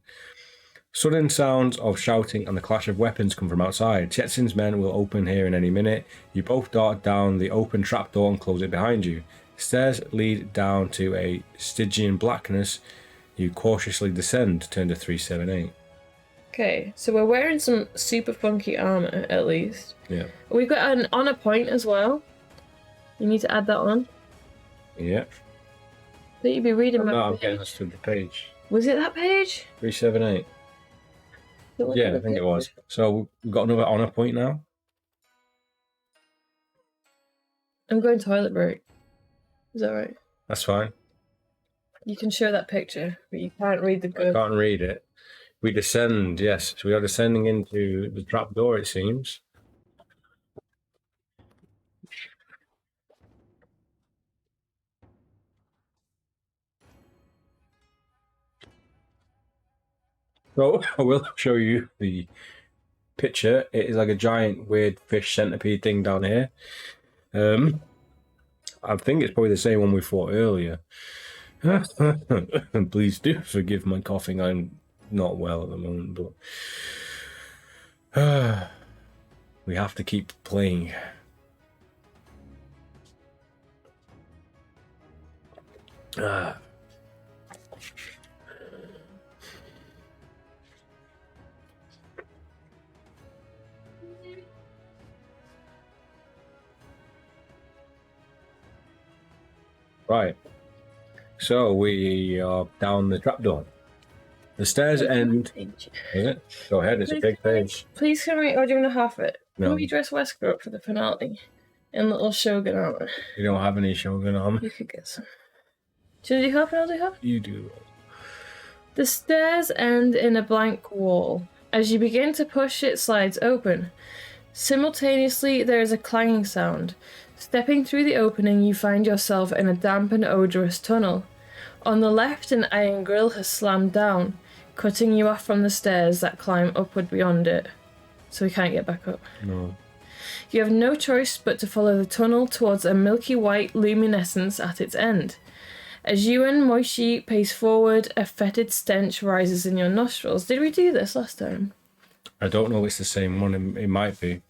Sudden sounds of shouting and the clash of weapons come from outside. Chetson's men will open here in any minute. You both dart down the open trapdoor and close it behind you. Stairs lead down to a Stygian blackness. You cautiously descend. Turn to 378. Okay, so we're wearing some super funky armor, at least. Yeah. We've got an honor point as well. You need to add that on. Yeah. But you'd be reading my I'm getting us to the page. Was it that page? 378. Yeah, I think it was. So we've got another honor point now. I'm going toilet break. Is that right? That's fine. You can show that picture, but you can't read the good. I can't read it. We descend, yes. So we are descending into the trapdoor, it seems. So I will show you the picture. It is like a giant weird fish centipede thing down here. I think it's probably the same one we fought earlier. Please do forgive my coughing. I'm not well at the moment, but we have to keep playing. Right, so we are down the trapdoor. The stairs end. Is it? Go ahead, it's a big page. Please can we, or do you want to half it? No. Can we dress Wesker up for the finale? In little Shogun armor. You don't have any Shogun armor? You could get some. Should I do half and I'll do half? You do. The stairs end in a blank wall. As you begin to push, it slides open. Simultaneously, there is a clanging sound. Stepping through the opening, you find yourself in a damp and odorous tunnel. On the left, an iron grill has slammed down, cutting you off from the stairs that climb upward beyond it. So we can't get back up. No. You have no choice but to follow the tunnel towards a milky white luminescence at its end. As you and Moishi pace forward, a fetid stench rises in your nostrils. Did we do this last time? I don't know if it's the same one. It might be.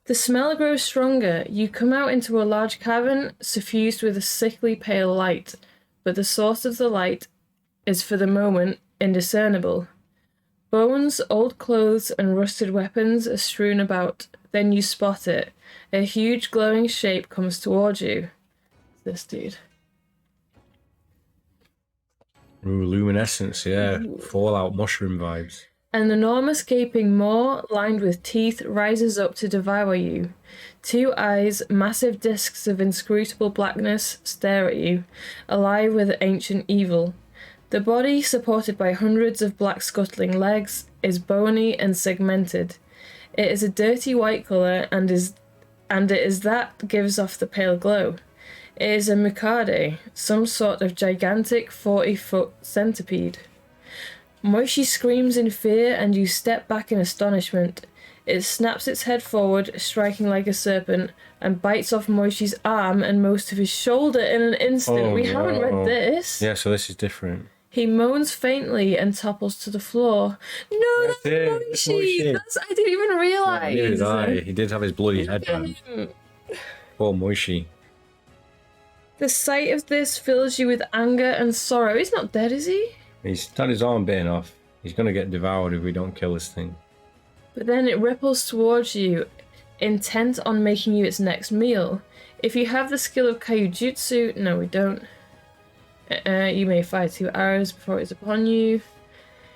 The smell grows stronger. You come out into a large cavern suffused with a sickly pale light, but the source of the light is for the moment indiscernible. Bones, old clothes, and rusted weapons are strewn about. Then you spot it. A huge glowing shape comes towards you. This dude. Ooh, luminescence, yeah. Ooh. Fallout mushroom vibes. An enormous gaping maw, lined with teeth, rises up to devour you. 2 eyes, massive discs of inscrutable blackness, stare at you, alive with ancient evil. The body, supported by hundreds of black scuttling legs, is bony and segmented. It is a dirty white colour, and it is that gives off the pale glow. It is a Mukade, some sort of gigantic 40-foot centipede. Moishi screams in fear, and you step back in astonishment. It snaps its head forward, striking like a serpent, and bites off Moishi's arm and most of his shoulder in an instant. Oh, We haven't read this. Yeah, so this is different. He moans faintly and topples to the floor. No, That's it. It's Moishi! Moishi. I didn't even realise. Neither did I. He did have his bloody headband. Poor Moishi. The sight of this fills you with anger and sorrow. He's not dead, is he? He's had his arm bitten off. He's going to get devoured if we don't kill this thing. But then it ripples towards you, intent on making you its next meal. If you have the skill of Kaijutsu... No, we don't. You may fire 2 arrows before it's upon you.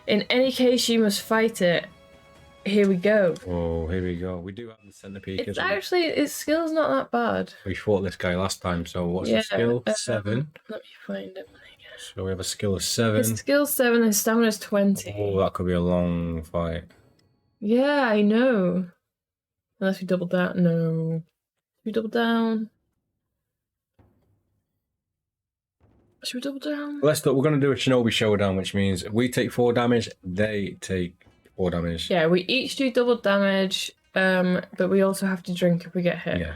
In any case, you must fight it. Here we go. Oh, here we go. We do have the centipede. It's actually... Its skill's not that bad. We fought this guy last time, so what's the skill? 7. Let me find it. So we have a skill of 7. His skill's 7, his stamina's 20. Oh, that could be a long fight. Yeah, I know. Unless we double down. No. Should we double down? Should we double down? We're going to do a Shinobi Showdown, which means we take 4 damage, they take 4 damage. Yeah, we each do double damage, but we also have to drink if we get hit. Yeah.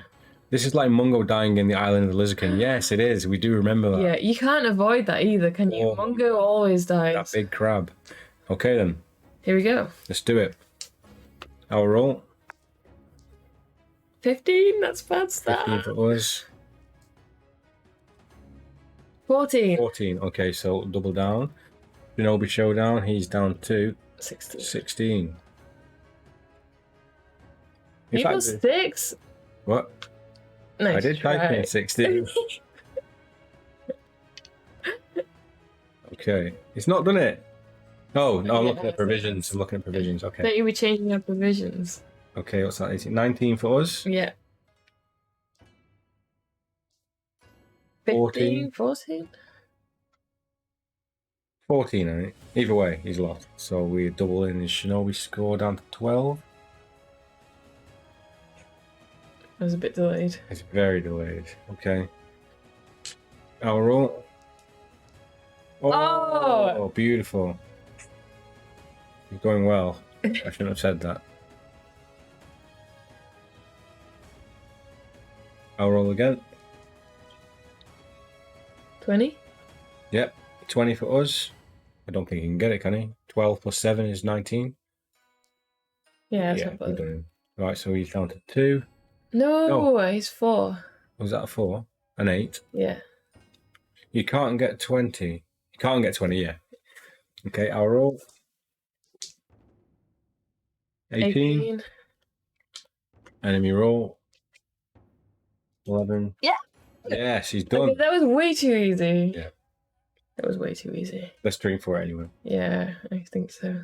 This is like Mungo dying in the Island of the Lizardkin. Yes, it is. We do remember that. Yeah, you can't avoid that either, can you? Oh, Mungo always dies. that big crab. Okay then. Here we go. Let's do it. Our roll. 15, that's bad start. 15 for us. 14. 14. Okay, so double down. Shinobi Showdown, he's down to 16. 16. You got 6? What? Nice I did type in try. 16. Okay. It's not done it. Oh, no, I'm looking at provisions. I'm looking at provisions. Okay. Don't you be changing our provisions? Okay, what's that? 18? 19 for us? Yeah. 15, 14? 14, I think. Either way, he's lost. So we double in his Shinobi score down to 12. I was a bit delayed. It's very delayed. Okay. Our roll. Oh, beautiful. You're going well. I shouldn't have said that. I'll roll again. 20? Yep. 20 for us. I don't think he can get it, can he? 12 plus 7 is 19. Yeah, that's Yeah, not we're bad. done. Right, so he's down to 2. No, he's 4. Was that a 4? An 8? Yeah. You can't get 20. You can't get 20, yeah. Okay, I'll roll. 18. Enemy roll. 11. Yeah. Yes, he's done. Okay, that was way too easy. Yeah. That was way too easy. Let's drink for it anyway. Yeah, I think so.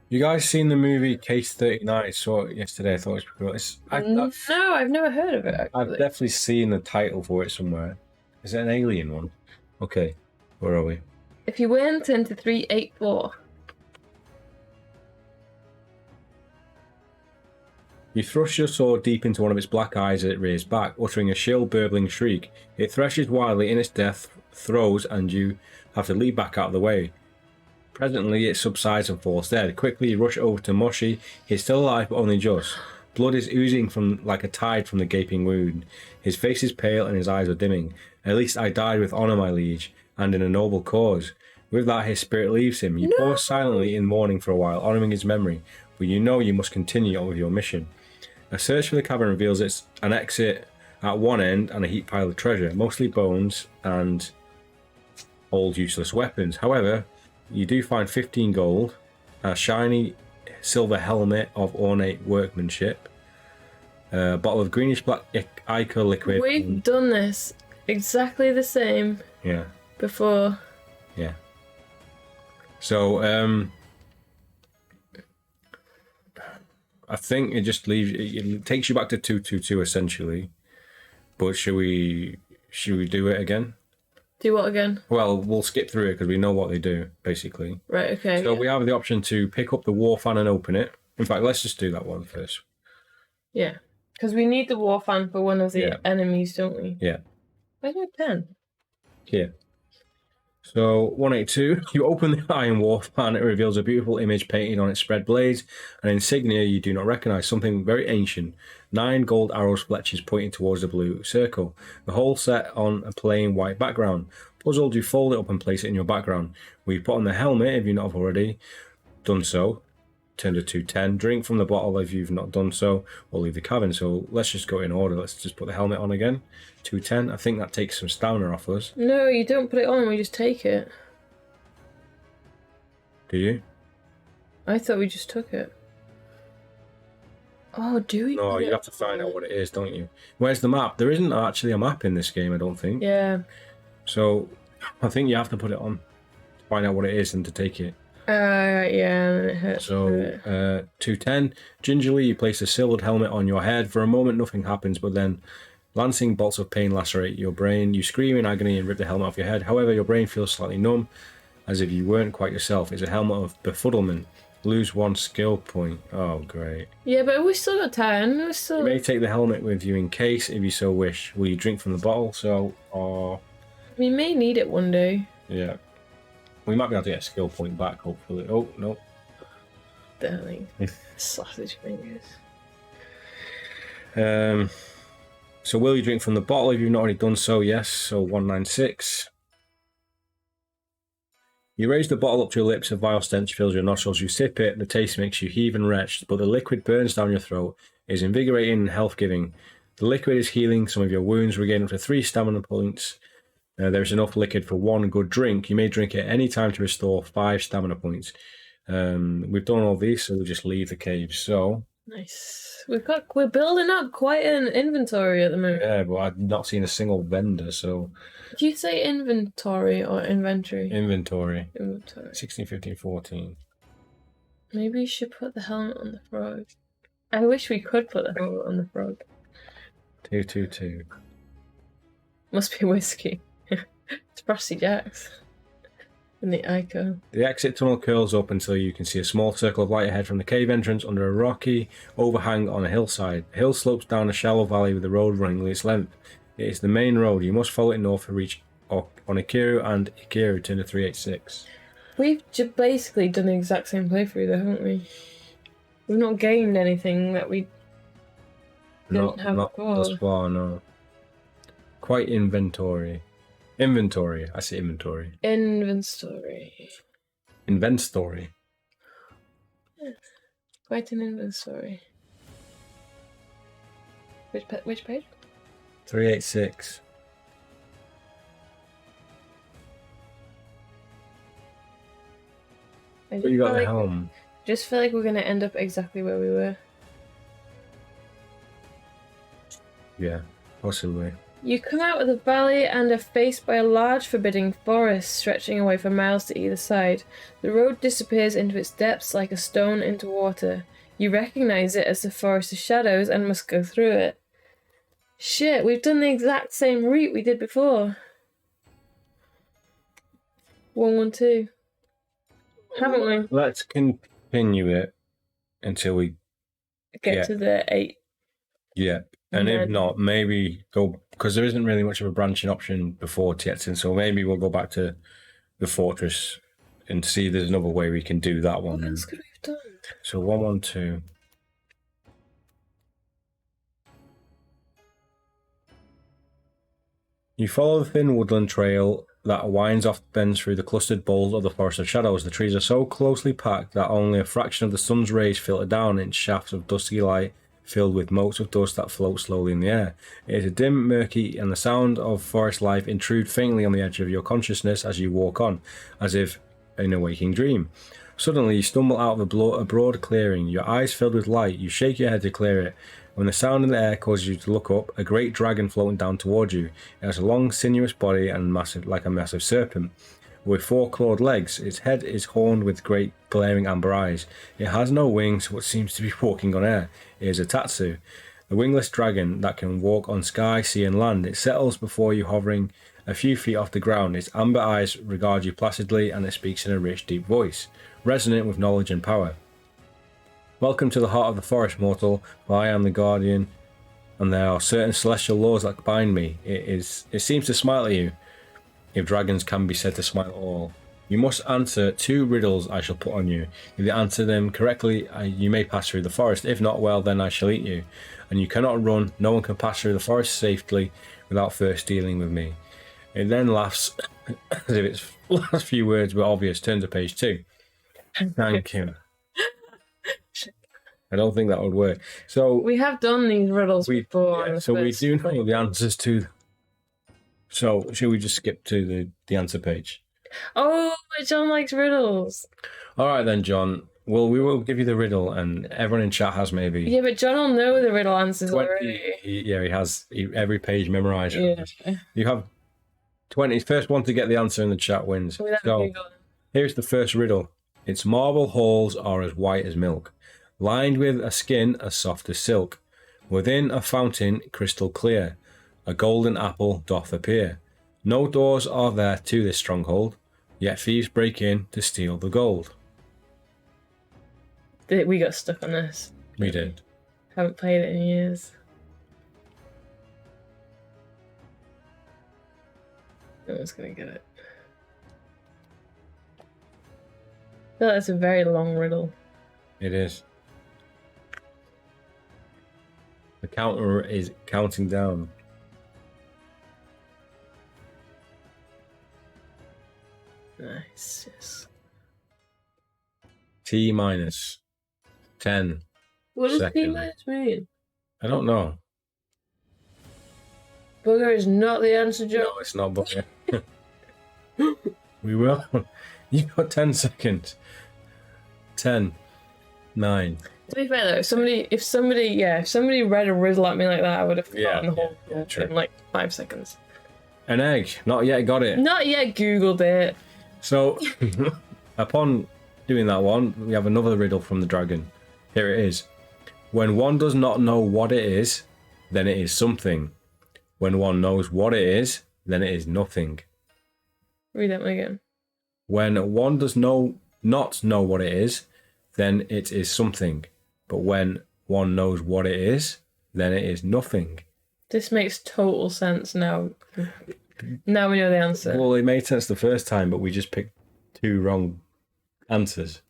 You guys seen the movie Case 39? I saw it yesterday. I thought it was pretty cool. No, I've never heard of it, actually. I've definitely seen the title for it somewhere. Is it an alien one? Okay, where are we? If you win, 10 to 3, 8, 4. You thrust your sword deep into one of its black eyes as it rears back, uttering a shrill, burbling shriek. It threshes wildly in its death throes, and you have to leap back out of the way. Presently, it subsides and falls dead. Quickly, you rush over to Moshi. He's still alive, but only just. Blood is oozing from like a tide from the gaping wound. His face is pale and his eyes are dimming. At least I died with honour, my liege, and in a noble cause. With that, his spirit leaves him. You pause silently in mourning for a while, honouring his memory, but you know you must continue on with your mission. A search for the cavern reveals it's an exit at one end and a heap pile of treasure, mostly bones and old useless weapons. However, you do find 15 gold, a shiny silver helmet of ornate workmanship, a bottle of greenish black ichor liquid. We've done this exactly the same. Yeah. Before. Yeah. So, I think it just leaves. It takes you back to 222 essentially. But should we do it again? Do what again? Well, we'll skip through it because we know what they do basically. Right. Okay. So we have the option to pick up the war fan and open it. In fact, let's just do that one first. Yeah, because we need the war fan for one of the enemies, don't we? Yeah. Where's my pen? Here. So 182, you open the Iron War fan, it reveals a beautiful image painted on its spread blades, an insignia you do not recognize, something very ancient. 9 gold arrows fletches pointing towards the blue circle. The whole set on a plain white background. Puzzled, you fold it up and place it in your background. We put on the helmet if you've not already done so. Turn to 210. Drink from the bottle if you've not done so, or leave the cavern. So let's just go in order. Let's just put the helmet on again. 210. I think that takes some stamina off us. No, you don't put it on, we just take it. Do you? I thought we just took it. Oh, do we? No, you have to find out what it is, don't you? Where's the map? There isn't actually a map in this game, I don't think. Yeah. So I think you have to put it on to find out what it is and to take it. Yeah, it hurts. So, 210. Gingerly, you place a silvered helmet on your head. For a moment, nothing happens, but then lancing bolts of pain lacerate your brain. You scream in agony and rip the helmet off your head. However, your brain feels slightly numb, as if you weren't quite yourself. It's a helmet of befuddlement. Lose 1 skill point. Oh, great. Yeah, but we still got 10. We're still... You may take the helmet with you in case, if you so wish. Will you drink from the bottle? So, we may need it one day. Yeah. We might be able to get a skill point back, hopefully. Oh, no. Darling. Sausage fingers. So will you drink from the bottle if you've not already done so? Yes. So 196. You raise the bottle up to your lips, a vile stench fills your nostrils. You sip it, the taste makes you heave and retch, but the liquid burns down your throat. It is invigorating and health-giving. The liquid is healing some of your wounds, regain up to 3 stamina points. There is enough liquid for 1 good drink. You may drink it at any time to restore 5 stamina points. We've done all these, so we'll just leave the cave. So nice. We're building up quite an inventory at the moment. Yeah, but I've not seen a single vendor. So do you say inventory or inventory? Inventory. 16, 15, 14. Maybe you should put the helmet on the frog. I wish we could put the helmet on the frog. 222. Must be whiskey. It's Frosty Jacks. And the Ico. The exit tunnel curls up until you can see a small circle of light ahead from the cave entrance under a rocky overhang on a hillside. The hill slopes down a shallow valley with the road running its length. It is the main road. You must follow it north to reach Onikiru and Ikiru, turn to 386. We've basically done the exact same playthrough though, haven't we? We've not gained anything that we didn't have before. Thus far, no. Quite inventory. Inventory. I say inventory. Inventory. Inventory. Yeah. Quite an inventory. Which page? 386. But you got the helm. Just feel like we're going to end up exactly where we were. Yeah, possibly. You come out of the valley and are faced by a large forbidding forest stretching away for miles to either side. The road disappears into its depths like a stone into water. You recognize it as the forest of shadows and must go through it. Shit, we've done the exact same route we did before. 112. Haven't we? Let's continue it until we get to the 8. Yeah. And if not, maybe go, because there isn't really much of a branching option before Tietzin, so maybe we'll go back to the fortress and see if there's another way we can do that one. What else could we have done? So 112. You follow the thin woodland trail that winds off bends through the clustered boles of the Forest of Shadows. The trees are so closely packed that only a fraction of the sun's rays filter down in shafts of dusky light filled with motes of dust that float slowly in the air. It is dim, murky, and the sound of forest life intrude faintly on the edge of your consciousness as you walk on, as if in a waking dream. Suddenly, you stumble out of a broad clearing, your eyes filled with light. You shake your head to clear it. When the sound in the air causes you to look up, a great dragon floating down towards you. It has a long, sinuous body and like a massive serpent. With 4 clawed legs, its head is horned with great glaring amber eyes. It has no wings, but seems to be walking on air. It is a tatsu, a wingless dragon that can walk on sky, sea, and land. It settles before you, hovering a few feet off the ground. Its amber eyes regard you placidly, and it speaks in a rich, deep voice, resonant with knowledge and power. Welcome to the heart of the forest, mortal, for I am the guardian, and there are certain celestial laws that bind me. It seems to smile at you, if dragons can be said to smile at all. You must answer 2 riddles I shall put on you. If you answer them correctly, you may pass through the forest. If not, well, then I shall eat you. And you cannot run. No one can pass through the forest safely without first dealing with me. It then laughs, as if its last few words were obvious. Turn to page 2. Thank you. I don't think that would work. So We have done these riddles before. yeah, so we do know the answers to. So should we just skip to the answer page? Oh, John likes riddles. All right then, John. Well, we will give you the riddle, and everyone in chat has maybe. Yeah, but John will know the riddle answers 20, already. he has every page memorized. Yeah. You have 20. First one to get the answer in the chat wins. Without So Google. here's the first riddle. Its marble halls are as white as milk, lined with a skin as soft as silk. Within a fountain crystal clear, a golden apple doth appear. No doors are there to this stronghold, yet thieves break in to steal the gold. We got stuck on this. We did. Haven't played it in years. No one's gonna get it. I feel like it's a very long riddle. It is. The counter is counting down. Nice. Yes. T minus 10. What does T Second. minus mean? I don't know. Booger is not the answer, Joe. No, it's not booger. We will. You've got 10 seconds. 10, 9. To be fair though, if somebody read a riddle at me like that, I would have forgotten the whole true. in like 5 seconds. An egg. Not yet got it. Not yet Googled it. So, upon doing that one, we have another riddle from the dragon. Here it is. When one does not know what it is, then it is something. When one knows what it is, then it is nothing. Read that one again. When one does not know what it is, then it is something. But when one knows what it is, then it is nothing. This makes total sense now. Now we know the answer. Well, it made sense the first time, but we just picked 2 wrong answers.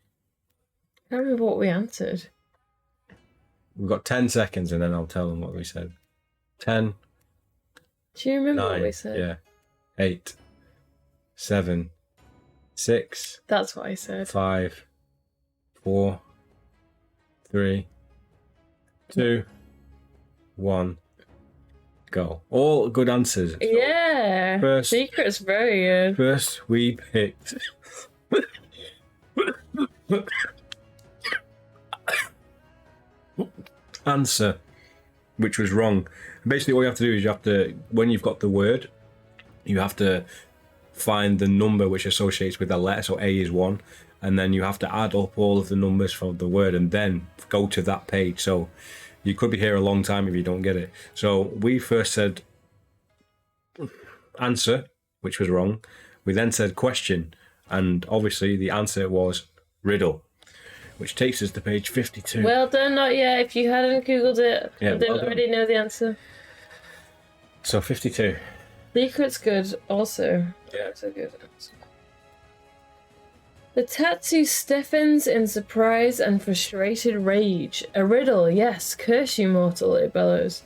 I can't remember what we answered. We've got 10 seconds and then I'll tell them what we said. 10, Do you remember 9, what we said? yeah, 8, 7, 6, That's what I said. 5, 4, 3, 2, 1, go. All good answers. Yeah. First- Secret's very good. First, we picked. Answer, which was wrong. Basically, all you have to do is when you've got the word, you have to find the number which associates with the letter. So A is 1, and then you have to add up all of the numbers from the word and then go to that page. So you could be here a long time if you don't get it. So we first said answer, which was wrong. We then said question, and obviously the answer was riddle, which takes us to page 52. Well done, not yet. If you hadn't Googled it, Yeah, I didn't well done. already know the answer. So 52. Secret's good also. Yeah. So good. The tattoo stiffens in surprise and frustrated rage. A riddle, yes, curse you, mortal, it bellows.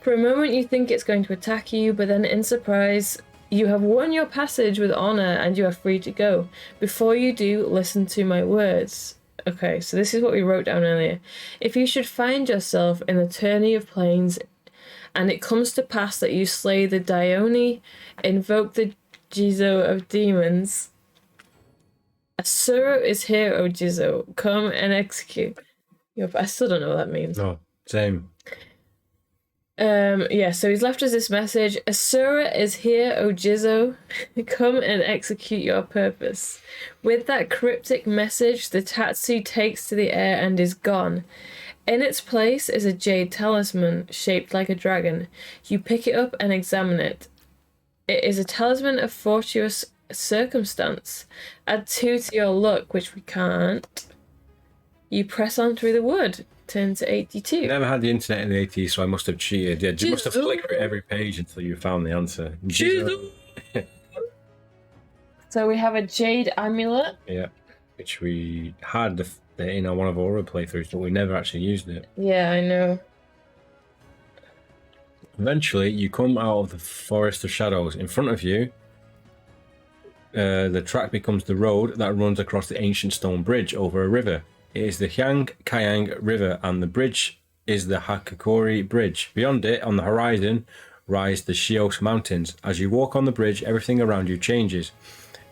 For a moment you think it's going to attack you, but then in surprise, you have won your passage with honor and you are free to go. Before you do, listen to my words. Okay, so this is what we wrote down earlier. If you should find yourself in the tourney of planes, and it comes to pass that you slay the Dione, invoke the Jizo of demons. Asuro is here, O Jizo. Come and execute. I still don't know what that means. No, same. Yeah, so he's left us this message. Asura is here, O Jizo. Come and execute your purpose. With that cryptic message, the Tatsu takes to the air and is gone. In its place is a jade talisman shaped like a dragon. You pick it up and examine it. It is a talisman of fortuitous circumstance. Add 2 to your luck, which we can't. You press on through the wood. Turn to 82. I never had the internet in the 80s, so I must have cheated. Yeah, you must have flicked through every page until you found the answer. So we have a Jade Amulet. Yeah, which we had in one of our other playthroughs, but we never actually used it. Yeah, I know. Eventually, you come out of the Forest of Shadows. In front of you, the track becomes the road that runs across the ancient stone bridge over a river. It is the Hyang-Kayang River, and the bridge is the Hakakori Bridge. Beyond it, on the horizon, rise the Shios Mountains. As you walk on the bridge, everything around you changes.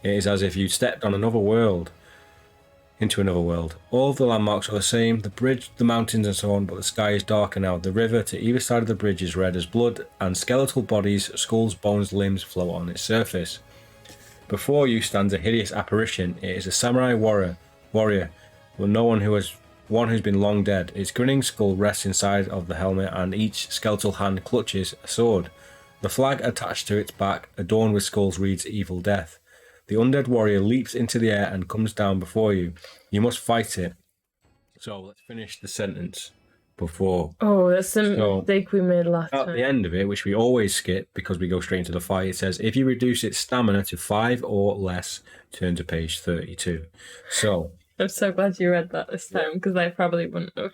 It is as if you stepped on another world, into another world. All of the landmarks are the same, the bridge, the mountains and so on, but the sky is darker now. The river to either side of the bridge is red as blood, and skeletal bodies, skulls, bones, limbs float on its surface. Before you stands a hideous apparition. It is a samurai warrior. Well, no one who's been long dead. Its grinning skull rests inside of the helmet, and each skeletal hand clutches a sword. The flag attached to its back, adorned with skulls, reads Evil Death. The undead warrior leaps into the air and comes down before you. You must fight it. So let's finish the sentence before. Oh, that's the mistake we made last time. At the end of it, which we always skip because we go straight into the fight, it says, if you reduce its stamina to 5 or less, turn to page 32. So... I'm so glad you read that this time, because I probably wouldn't have.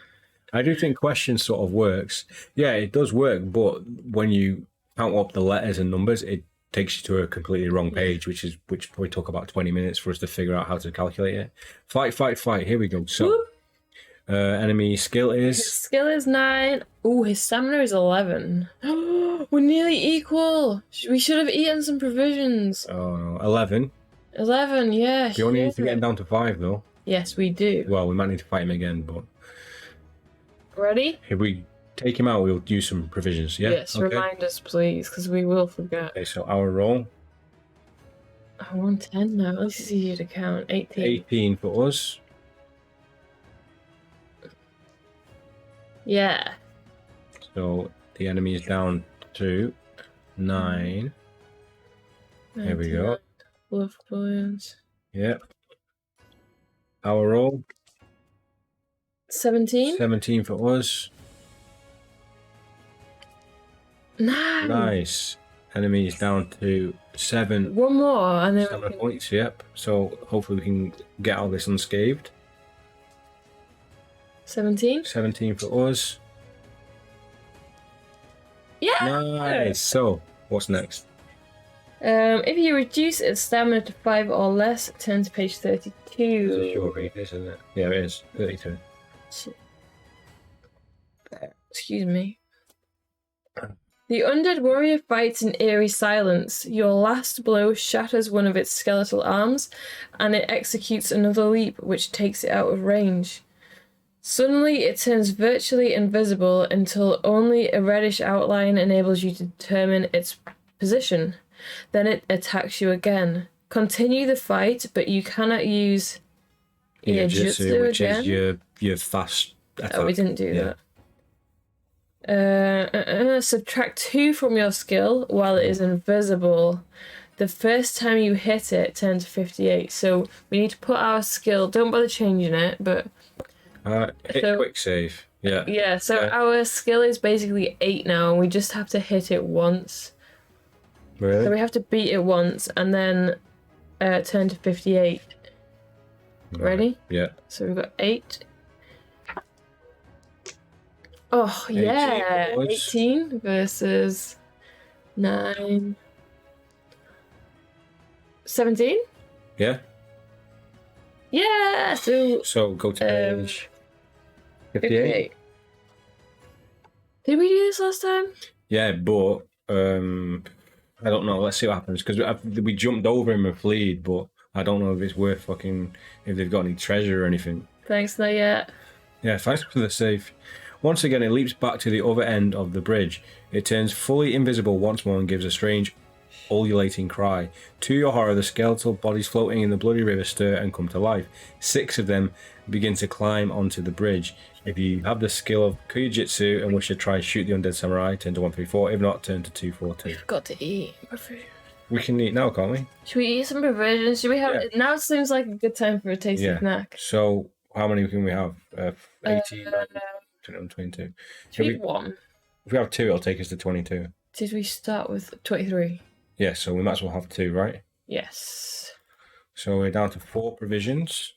I do think question sort of works. Yeah, it does work, but when you count up the letters and numbers, it takes you to a completely wrong page, which probably took about 20 minutes for us to figure out how to calculate it. Fight. Here we go. So, enemy skill is... His skill is 9. Oh, his stamina is 11. We're nearly equal. We should have eaten some provisions. Oh, no. 11. 11, yeah. We only need to get him down to 5, though. Yes, we do. Well, we might need to fight him again, but... Ready? If we take him out, we'll do some provisions, yeah? Yes, okay. Remind us, please, because we will forget. Okay, so our roll. I want 10 now. This is easier to count. 18. 18 for us. Yeah. So the enemy is down to 9. There we go. Love balloons. Yep. Our roll. 17. 17 for us. Nice. Enemy is down to 7. One more, and then 7 points. Yep. So hopefully we can get out of this unscathed. 17. 17 for us. Yeah. Nice. So what's next? If you reduce its stamina to 5 or less, turn to page 32. It's a short read, isn't it? Yeah, it is. 32. Excuse me. The Undead Warrior fights in eerie silence. Your last blow shatters one of its skeletal arms, and it executes another leap, which takes it out of range. Suddenly, it turns virtually invisible until only a reddish outline enables you to determine its position. Then it attacks you again. Continue the fight, but you cannot use Jutsu which again. is your fast attack. Oh, we didn't do that. Subtract 2 from your skill while it is invisible. The first time you hit it, turn to 58. So we need to put our skill. Don't bother changing it, but quick save. Yeah. Yeah. So our skill is basically 8 now, and we just have to hit it once. Really? So we have to beat it once, and then turn to 58. Right. Ready? Yeah. So we've got 8. Oh, yeah. 18 versus 9. 17? Yeah. Yeah. So go to page 58. Did we do this last time? Yeah, but I don't know. Let's see what happens because we jumped over him and fleed, but I don't know if it's worth fucking if they've got any treasure or anything. Thanks, not yet. Yeah, thanks for the save. Once again, it leaps back to the other end of the bridge. It turns fully invisible once more and gives a strange, ululating cry. To your horror, the skeletal bodies floating in the bloody river stir and come to life. 6 of them begin to climb onto the bridge. If you have the skill of Kujitsu and wish to try and shoot the Undead Samurai, turn to 134. If not, turn to 242. We've got to eat. We can eat now, can't we? Should we eat some provisions? Should we have... Yeah. Now seems like a good time for a tasty snack. So, how many can we have? 18, 22. Should we one? If we have 2, it'll take us to 22. Did we start with 23? Yeah, so we might as well have 2, right? Yes. So we're down to 4 provisions.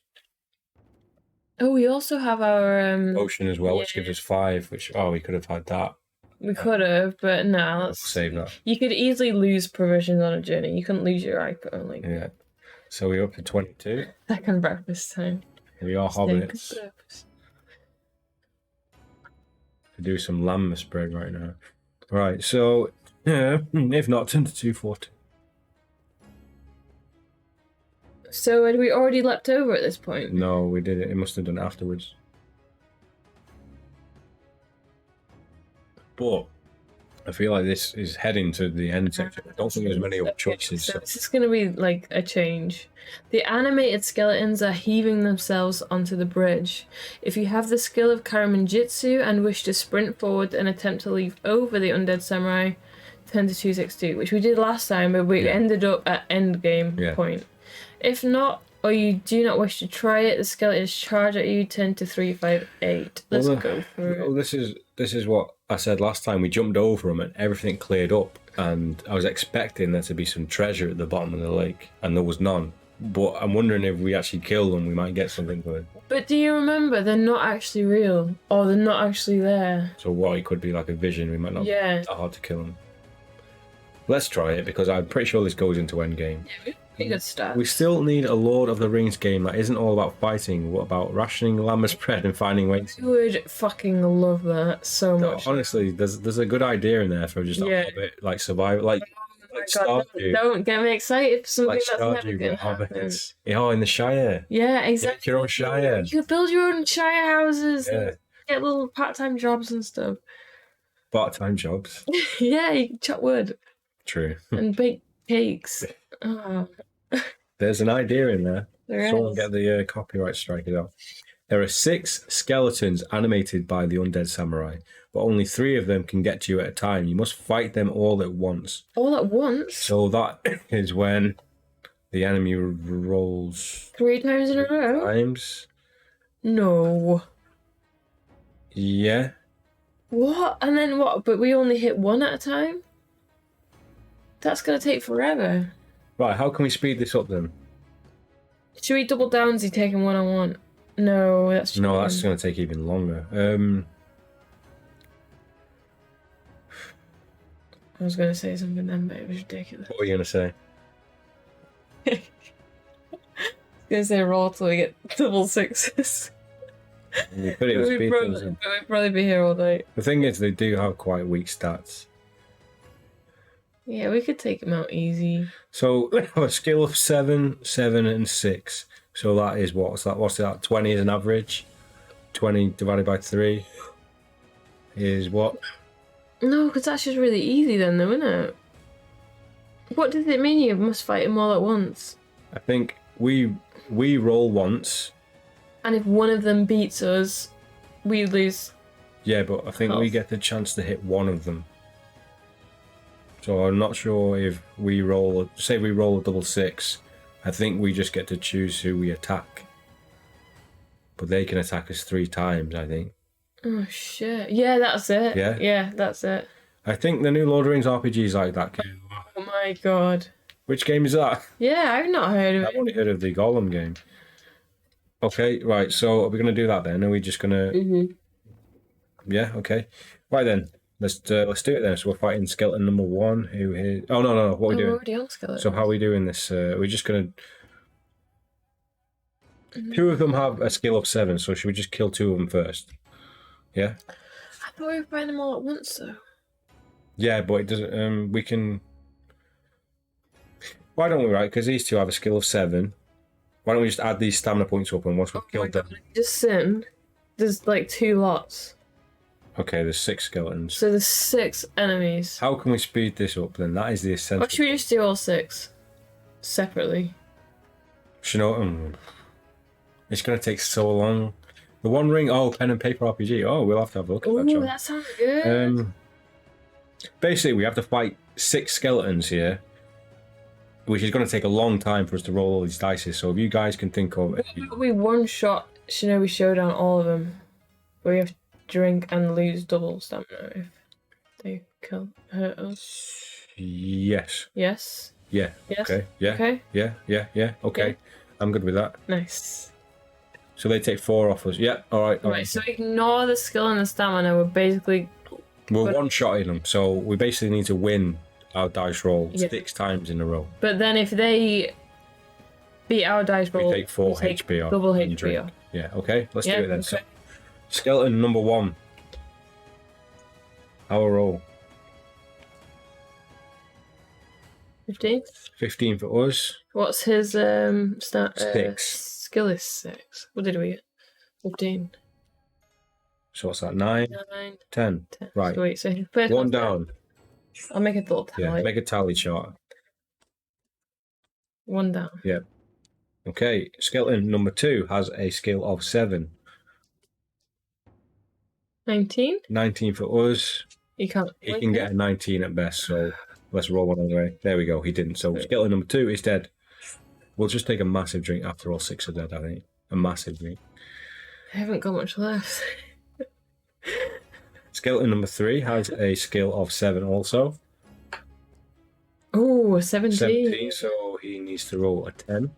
Oh, we also have our... Potion as well, which gives us 5, which... Oh, we could have had that. We could have, but no, let's... Save that. You could easily lose provisions on a journey. You couldn't lose your icon. Like... Yeah. So we're up to 22. Second breakfast time. We are hobbits. To do some lamb spread right now. Right, so... if not, turn to 240. So had we already leapt over at this point? No, we did it. It must have done it afterwards. But I feel like this is heading to the end section. I don't think there's many other choices. So this is going to be like a change. The animated skeletons are heaving themselves onto the bridge. If you have the skill of Karamanjitsu and wish to sprint forward and attempt to leap over the Undead Samurai, turn to 262, which we did last time, but we ended up at end game point. If not, or you do not wish to try it, the skeletons charge at you, turn to 358. Let's go through it. This is what I said last time. We jumped over them and everything cleared up, and I was expecting there to be some treasure at the bottom of the lake, and there was none. But I'm wondering if we actually kill them, we might get something for it. But do you remember, they're not actually real, or they're not actually there. So what, it could be like a vision, we might not be that hard to kill them. Let's try it, because I'm pretty sure this goes into endgame. Yeah, pretty good start. We still need a Lord of the Rings game that isn't all about fighting. What about rationing lamb spread and finding ways? I would fucking love that so much. Honestly, there's a good idea in there for just a hobbit, like survival, like Stardew. Don't get me excited for something that's never gonna happen. Oh, in the Shire. Yeah, exactly. Make your own Shire. You could build your own Shire houses. Yeah. Get little part-time jobs and stuff. Part-time jobs? Yeah, you can chop wood. True. And bake cakes. Oh. There's an idea in there. Someone get the copyright strike it off. There are 6 skeletons animated by the Undead Samurai, but only 3 of them can get to you at a time. You must fight them all at once. All at once? So that is when the enemy rolls... 3 times in a row? Times. No. Yeah. What? And then what? But we only hit 1 at a time? That's going to take forever. Right, how can we speed this up then? Should we double downsy taking 1-on-1? No, that's just that's going to take even longer. I was going to say something then, but it was ridiculous. What were you going to say? I was going to say roll till we get double 6s. We'd probably be here all night. The thing is, they do have quite weak stats. Yeah, we could take them out easy. So we have a skill of 7, 7, and 6. So that is what's that? 20 is an average. 20 divided by 3 is what? No, because that's just really easy then, though, isn't it? What does it mean you must fight them all at once? I think we roll once. And if one of them beats us, we lose. Yeah, but I think we get the chance to hit one of them. So I'm not sure if we roll... Say we roll a double 6. I think we just get to choose who we attack. But they can attack us 3 times, I think. Oh, shit. Yeah, that's it. Yeah? Yeah, that's it. I think the new Lord of the Rings RPG is like that. Oh my god. Which game is that? Yeah, I've not heard of it. I've only heard of the Gollum game. Okay, right, so are we going to do that then? Are we just going to... Mm-hmm. Yeah, okay. Right then, let's do it then. So we're fighting skeleton number 1, who is... Oh, no, what are we doing? We're already on skeleton. So how are we doing this? We're just going to... 2 of them have a skill of 7, so should we just kill 2 of them first? Yeah? I thought we were fighting them all at once, though. Yeah, but it doesn't. We can. Why don't we, right? Because these 2 have a skill of 7. Why don't we just add these stamina points up and once we've killed them? Just sin. There's like 2 lots. Okay, there's 6 skeletons. So there's 6 enemies. How can we speed this up then? That is the essential. Or should we just do all 6 separately? It's going to take so long. The One Ring, pen and paper RPG. Oh, we'll have to have a look at that, Ooh, John. that sounds good. Basically, we have to fight 6 skeletons here, which is going to take a long time for us to roll all these dice. So if you guys can think of it. We one-shot Shinobi Showdown all of them. We have to drink and lose double stamina if they hurt us. Yes. Yes? Yeah. Yes. Okay. Yeah. Okay. Yeah. Okay. Yeah. I'm good with that. Nice. So they take 4 off us. Yeah. All right. Right, so ignore the skill and the stamina. We're basically... We're one-shotting them, so we basically need to win our dice roll 6 times in a row. But then if they beat our dice roll... We take 4 HP off. Double and HP drink. off. Yeah, okay. Let's do it then. Okay. So, skeleton number 1. Our roll. 15? 15 for us. What's his 6. Skill is 6. What did we get? 15. So what's that? 9, 9, 10. 10. Right. So wait, so his first 1 down. I'll make a little tally. Yeah, make a tally chart. 1 down. Yeah. Okay, skeleton number 2 has a skill of 7. 19? 19 for us. You can't. He can get a 19 at best, so let's roll one anyway. There we go, he didn't. So skeleton number 2 is dead. We'll just take a massive drink after all 6 are dead, I think. A massive drink. I haven't got much left. Skeleton number 3 has a skill of 7 also. Oh, 17. 17, so he needs to roll a 10.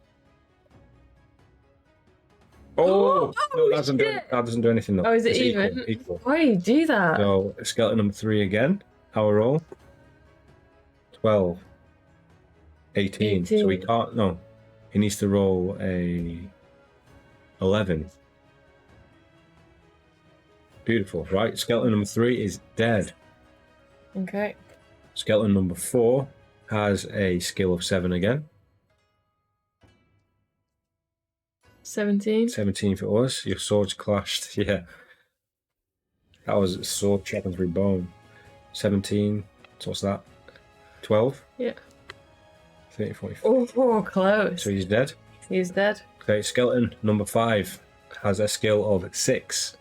Oh, no, that doesn't do anything. Though. Oh, is it It's even? Equal. Why do you do that? So skeleton number 3 again. Our roll. 12. 18. So he can't. No, he needs to roll a 11. Beautiful. Right. Skeleton number 3 is dead. Okay. Skeleton number 4 has a skill of 7 again. 17. 17 for us. Your swords clashed. Yeah. That was sword chopping through bone. 17. So what's that? 12? Yeah. 30, 44. Oh, close. So he's dead. He's dead. Okay, skeleton number 5 has a skill of 6.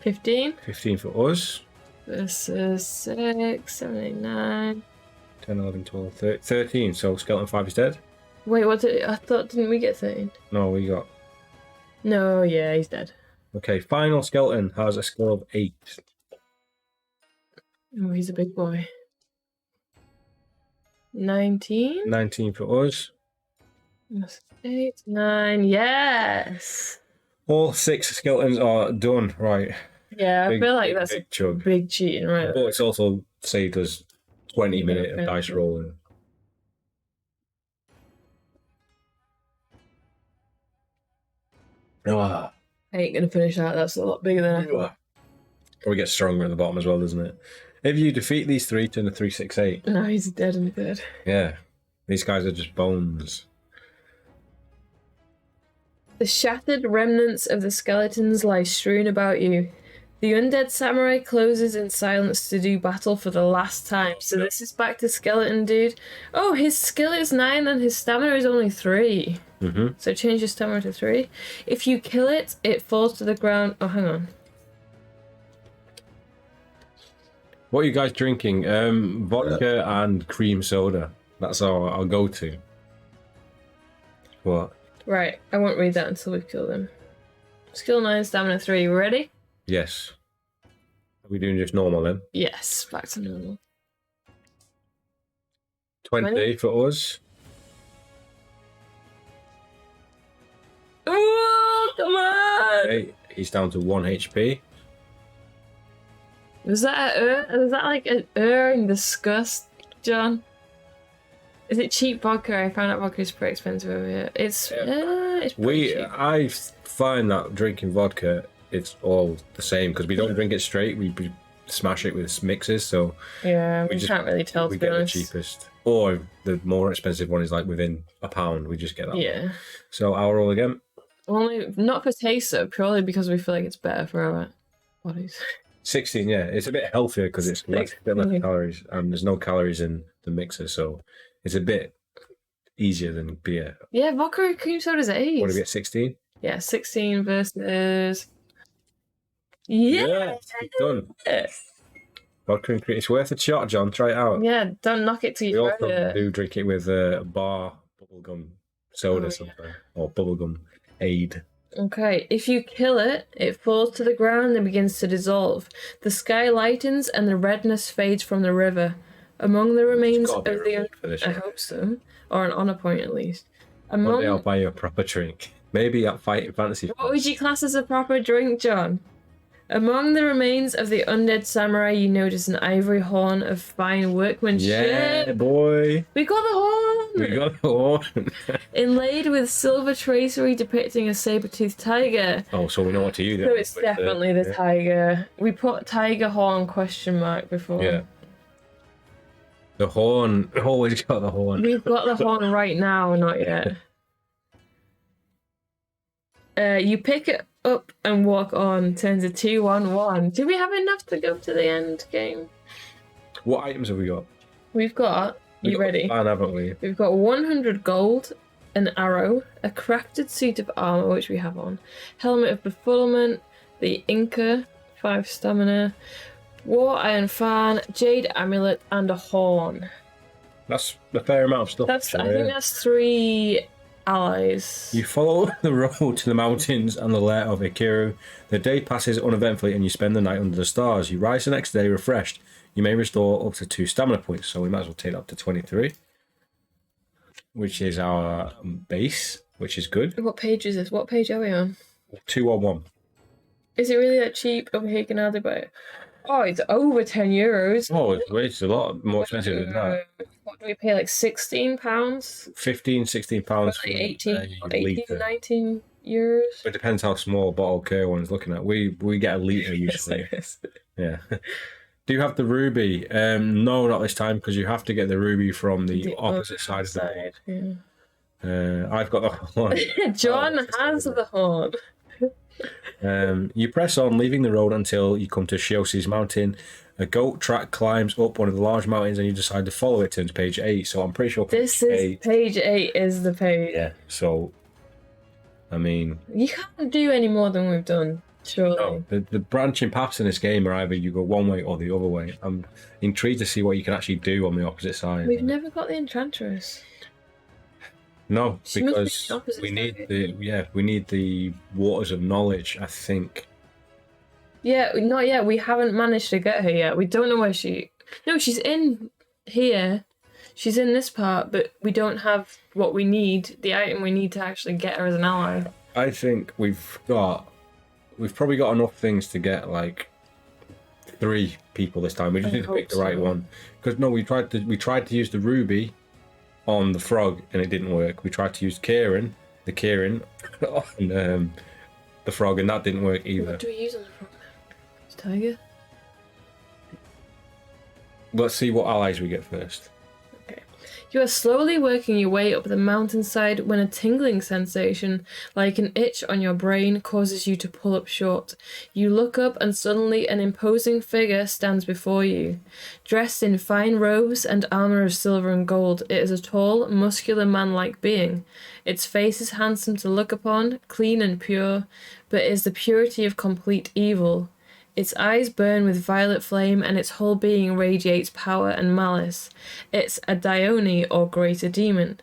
15. 15 for us. This is 6, 7, 8, 9. 10, 11, 12, 13. So skeleton 5 is dead. Wait, what did I thought? Didn't we get 13? No, we got. No, yeah, he's dead. Okay, final skeleton has a skill of 8. Oh, he's a big boy. 19. 19 for us. That's 8, 9. Yes. All 6 skeletons are done. Right. Yeah, I feel like that's big chug. big cheating, right? But it's also saved us 20 minutes of dice rolling. I ain't gonna finish that. That's a lot bigger than I thought. Probably gets stronger at the bottom as well, doesn't it? If you defeat these 3, turn to 3, 6, 8. No, he's dead and dead. Yeah. These guys are just bones. The shattered remnants of the skeletons lie strewn about you. The Undead Samurai closes in silence to do battle for the last time. So this is back to Skeleton Dude. Oh, his skill is 9 and his stamina is only 3. Mm-hmm. So change your stamina to 3. If you kill it, it falls to the ground. Oh, hang on. What are you guys drinking? Vodka and cream soda. That's our go-to. What? Right, I won't read that until we kill them. Skill 9, stamina 3. Ready? Yes. Are we doing just normal then? Yes, back to normal. 20 for us. Oh, come on! Okay, he's down to 1 HP. Was that like an in disgust, John? Is it cheap vodka? I found out vodka is pretty expensive over here. It's pretty cheap. I find that drinking vodka, it's all the same because we don't drink it straight. We smash it with mixes, so yeah, we can't really tell. We to be get honest. the cheapest, or the more expensive one is like within £1. We just get that. Yeah. One. So our roll again. Only not for taste, though, purely because we feel like it's better for our bodies. 16, yeah, it's a bit healthier because it's a bit less calories, and there's no calories in the mixer, so it's a bit easier than beer. Yeah, vodka and cream soda's 8. What do we get? 16? Yeah, 16 versus. Yeah, done. Vodka and cream. It's worth a shot, John. Try it out. Yeah, don't knock it till you try it. We also do drink it with bar bubblegum soda something, or bubblegum aid. Okay, if you kill it, it falls to the ground and begins to dissolve. The sky lightens and the redness fades from the river. Among the remains of the... I hope so. Or an honour point, at least. One day I'll buy you a proper drink. Maybe at Fighting Fantasy. What would you class as a proper drink, John? Among the remains of the Undead Samurai, you notice an ivory horn of fine workmanship. Yeah, boy. We got the horn! We got the horn. Inlaid with silver tracery depicting a saber-toothed tiger. Oh, so we know what to use. So it's definitely the tiger. We put tiger horn question mark before. Yeah. The horn. Always got the horn. We've got the horn right now, not yet. You pick it up and walk on. Turns a 2-1-1. Do we have enough to go to the end game? What items have we got? We've got... You ready? Plan, haven't we? We've got 100 gold, an arrow, a crafted suit of armor, which we have on, helmet of befuddlement, the Inca, 5 stamina, war iron fan, Jade Amulet, and a horn. That's a fair amount of stuff. I think that's 3 allies. You follow the road to the mountains and the lair of Ikiru. The day passes uneventfully and you spend the night under the stars. You rise the next day refreshed. You may restore up to 2 stamina points, so we might as well take it up to 23. Which is our base, which is good. What page is this? What page are we on? 211. Is it really that cheap over here? Can I buy it? Oh, it's over €10. Oh, it's a lot more expensive than that. What do we pay, like £16? £16 like 18, 19 euros? It depends how small a bottle Kerr one is looking at. We get a litre usually. Yeah. Do you have the ruby? No, not this time, because you have to get the ruby from the opposite side of the board. Yeah. I've got the horn. John has the horn. You press on, leaving the road until you come to Shiosi's mountain. A goat track climbs up one of the large mountains and you decide to follow it. Turns page 8, so I'm pretty sure page 8 is the page. Yeah, so I mean, you can't do any more than we've done, surely. No, the branching paths in this game are either you go one way or the other way. I'm intrigued to see what you can actually do on the opposite side. We've never got the Enchantress. No, because we need the waters of knowledge, I think. Yeah, not yet. We haven't managed to get her yet. We don't know where she... No, she's in here. She's in this part, but we don't have what we need, the item we need to actually get her as an ally. I think we've probably got enough things to get like 3 people this time. We just need to pick the right one. Because no, we tried to use the ruby on the frog and it didn't work. We tried to use the Kieran on the frog and that didn't work either. What do we use on the frog then? It's tiger? Let's see what allies we get first. Okay. You are slowly working your way up the mountainside when a tingling sensation, like an itch on your brain, causes you to pull up short. You look up and suddenly an imposing figure stands before you. Dressed in fine robes and armour of silver and gold, it is a tall, muscular man-like being. Its face is handsome to look upon, clean and pure, but is the purity of complete evil. Its eyes burn with violet flame and its whole being radiates power and malice. It's a Dione or greater demon.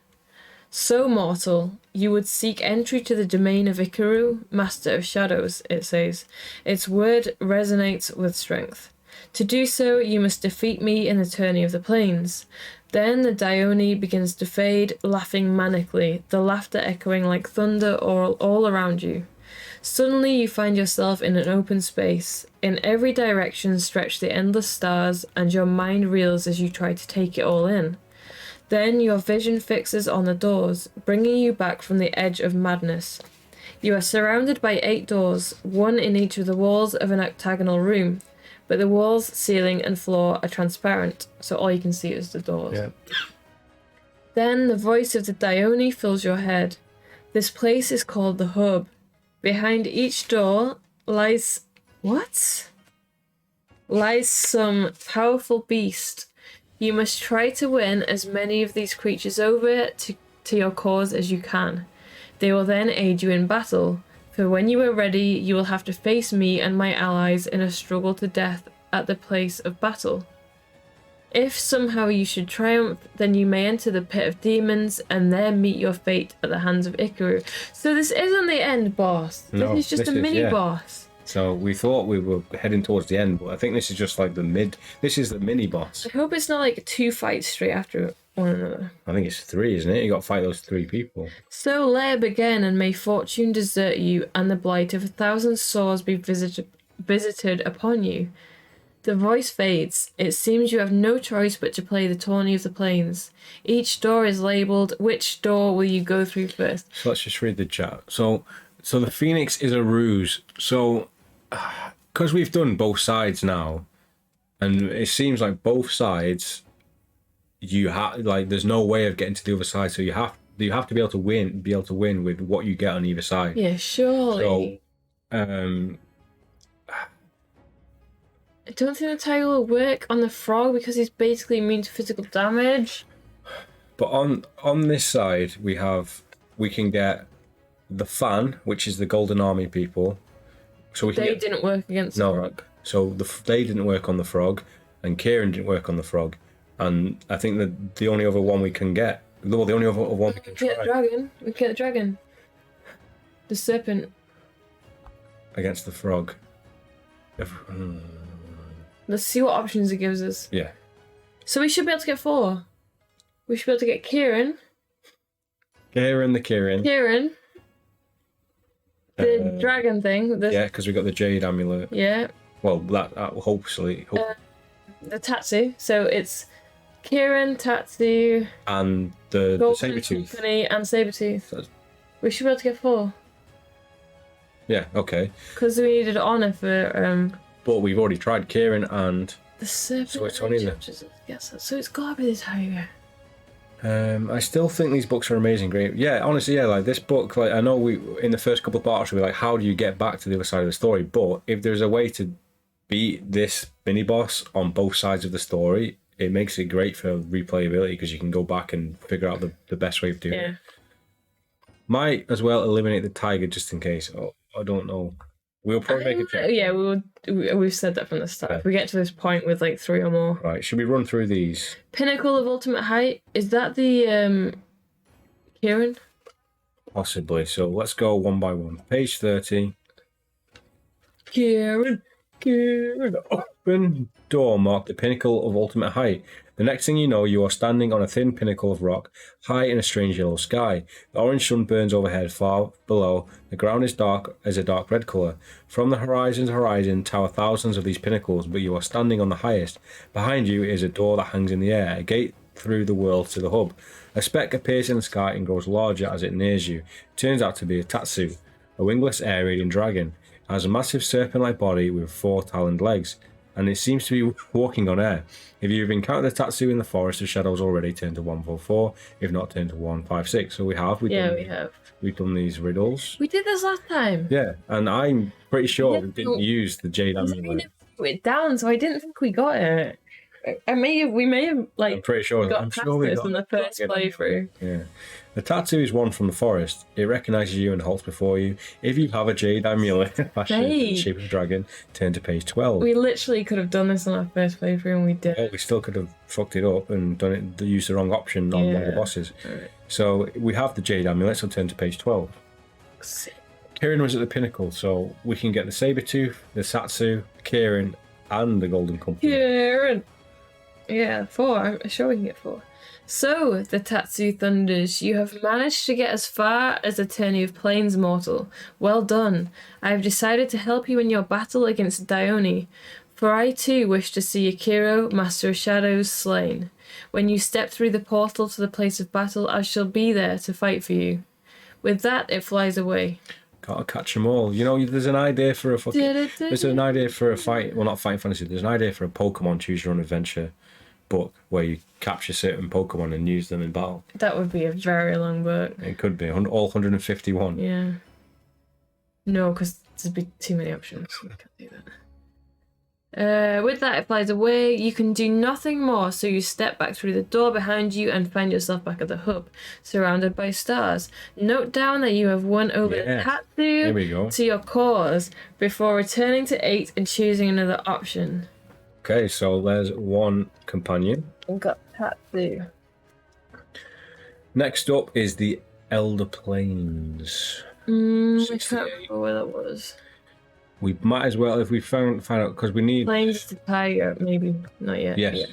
So mortal, you would seek entry to the domain of Ikaru, master of shadows, it says. Its word resonates with strength. To do so, you must defeat me in the tourney of the plains. Then the Dione begins to fade, laughing manically, the laughter echoing like thunder all around you. Suddenly you find yourself in an open space. In every direction stretch the endless stars, and your mind reels as you try to take it all in. Then your vision fixes on the doors, bringing you back from the edge of madness. You are surrounded by 8 doors, one in each of the walls of an octagonal room, but the walls, ceiling, and floor are transparent, so all you can see is the doors. Yeah. Then the voice of the Dione fills your head. This place is called the Hub. Behind each door lies... What? Lies some powerful beast. You must try to win as many of these creatures over to your cause as you can. They will then aid you in battle, for when you are ready, you will have to face me and my allies in a struggle to death at the place of battle. If somehow you should triumph, then you may enter the pit of demons and there meet your fate at the hands of Ikaru. So this isn't the end boss. No, this is just a mini boss. So we thought we were heading towards the end, but I think this is just like this is the mini boss. I hope it's not like 2 fights straight after one another. I think it's 3, isn't it? You got to fight those 3 people. So let it begin, and may fortune desert you, and the blight of 1,000 swords be visited upon you. The voice fades. It seems you have no choice but to play the Tourney of the Plains. Each door is labelled. Which door will you go through first? So let's just read the chat. So the Phoenix is a ruse. So, because we've done both sides now, and it seems like both sides, there's no way of getting to the other side. So you have to be able to win with what you get on either side. Yeah, surely. So, I don't think the title will work on the frog because he's basically immune to physical damage. But on this side, we can get the Fan, which is the Golden Army people. So we can didn't work against the frog. So they didn't work on the frog, and Kieran didn't work on the frog, and I think that the only other one we can get, the only other one we can try. We can get the dragon. The serpent. Against the frog. Let's see what options it gives us. Yeah. So we should be able to get 4. We should be able to get Kieran. Kieran. The dragon thing. Yeah, because we got the Jade Amulet. Yeah. Well, that hopefully. The Tatsu. So it's Kieran, Tatsu, and the Sabretooth. Company and Sabretooth. We should be able to get 4. Yeah, okay. Because we needed honor for... But we've already tried Kieran and... The serpent. So it's only Yes, so it's got to be the tiger. I still think these books are amazing, great. Yeah, honestly, yeah, like this book, like I know we in the first couple of parts we were like, how do you get back to the other side of the story? But if there's a way to beat this mini boss on both sides of the story, it makes it great for replayability because you can go back and figure out the best way of doing it. Might as well eliminate the tiger just in case. Oh, I don't know. We'll probably make a check. Yeah, we've said that from the start. If we get to this point with like 3 or more. Right, should we run through these? Pinnacle of Ultimate Height. Is that the Kieran? Possibly. So let's go one by one. Page 30. Kieran. Open door marked the pinnacle of ultimate height. The next thing you know, you are standing on a thin pinnacle of rock, high in a strange yellow sky. The orange sun burns overhead, far below. The ground is dark as a dark red colour. From the horizon to horizon tower thousands of these pinnacles, but you are standing on the highest. Behind you is a door that hangs in the air, a gate through the world to the hub. A speck appears in the sky and grows larger as it nears you. It turns out to be a Tatsu, a wingless air-eating dragon. It has a massive serpent-like body with 4 taloned legs, and it seems to be walking on air. If you've encountered the Tatsu in the Forest of Shadows already, turn to 144. If not, turn to 156. So we have. We have. We've done these riddles. We did this last time. Yeah, and I'm pretty sure we didn't use the Jade Amulet. It down, so I didn't think we got it. We may have like. I'm pretty sure. I'm sure we got in the first playthrough. Yeah. The Tatsu is one from the forest. It recognises you and halts before you. If you have a Jade Amulet fashioned in the shape of a dragon, turn to page 12. We literally could have done this on our first playthrough and we did. Well, we still could have fucked it up and done it, used the wrong option on one of the bosses. Right. So we have the Jade Amulet, so turn to page 12. Kieran was at the pinnacle, so we can get the Sabretooth, the Tatsu, Kieran, and the Golden Company. Kieran! Yeah, 4. I'm sure we can get 4. So, the Tatsu thunders, you have managed to get as far as the Tourney of Plains, mortal. Well done. I have decided to help you in your battle against Dione. For I too wish to see Akiro, Master of Shadows, slain. When you step through the portal to the place of battle, I shall be there to fight for you. With that, it flies away. Gotta catch them all. You know, there's an idea for a fucking... There's an idea for a fight... Well, not Fighting Fantasy. There's an idea for a Pokemon Choose Your Own Adventure book where you capture certain Pokemon and use them in battle. That would be a very long book. It could be. All 151. Yeah. No, because there'd be too many options. You can't do that. With that, it flies away. You can do nothing more, so you step back through the door behind you and find yourself back at the hub, surrounded by stars. Note down that you have won over the Tatsu to your cause before returning to 8 and choosing another option. Okay, so there's one companion. We've got Tatsu. Next up is the Elder Plains. I can't remember where that was. We might as well, if we find out, because we need... Plains to Tiger, maybe. Not yet. Yes.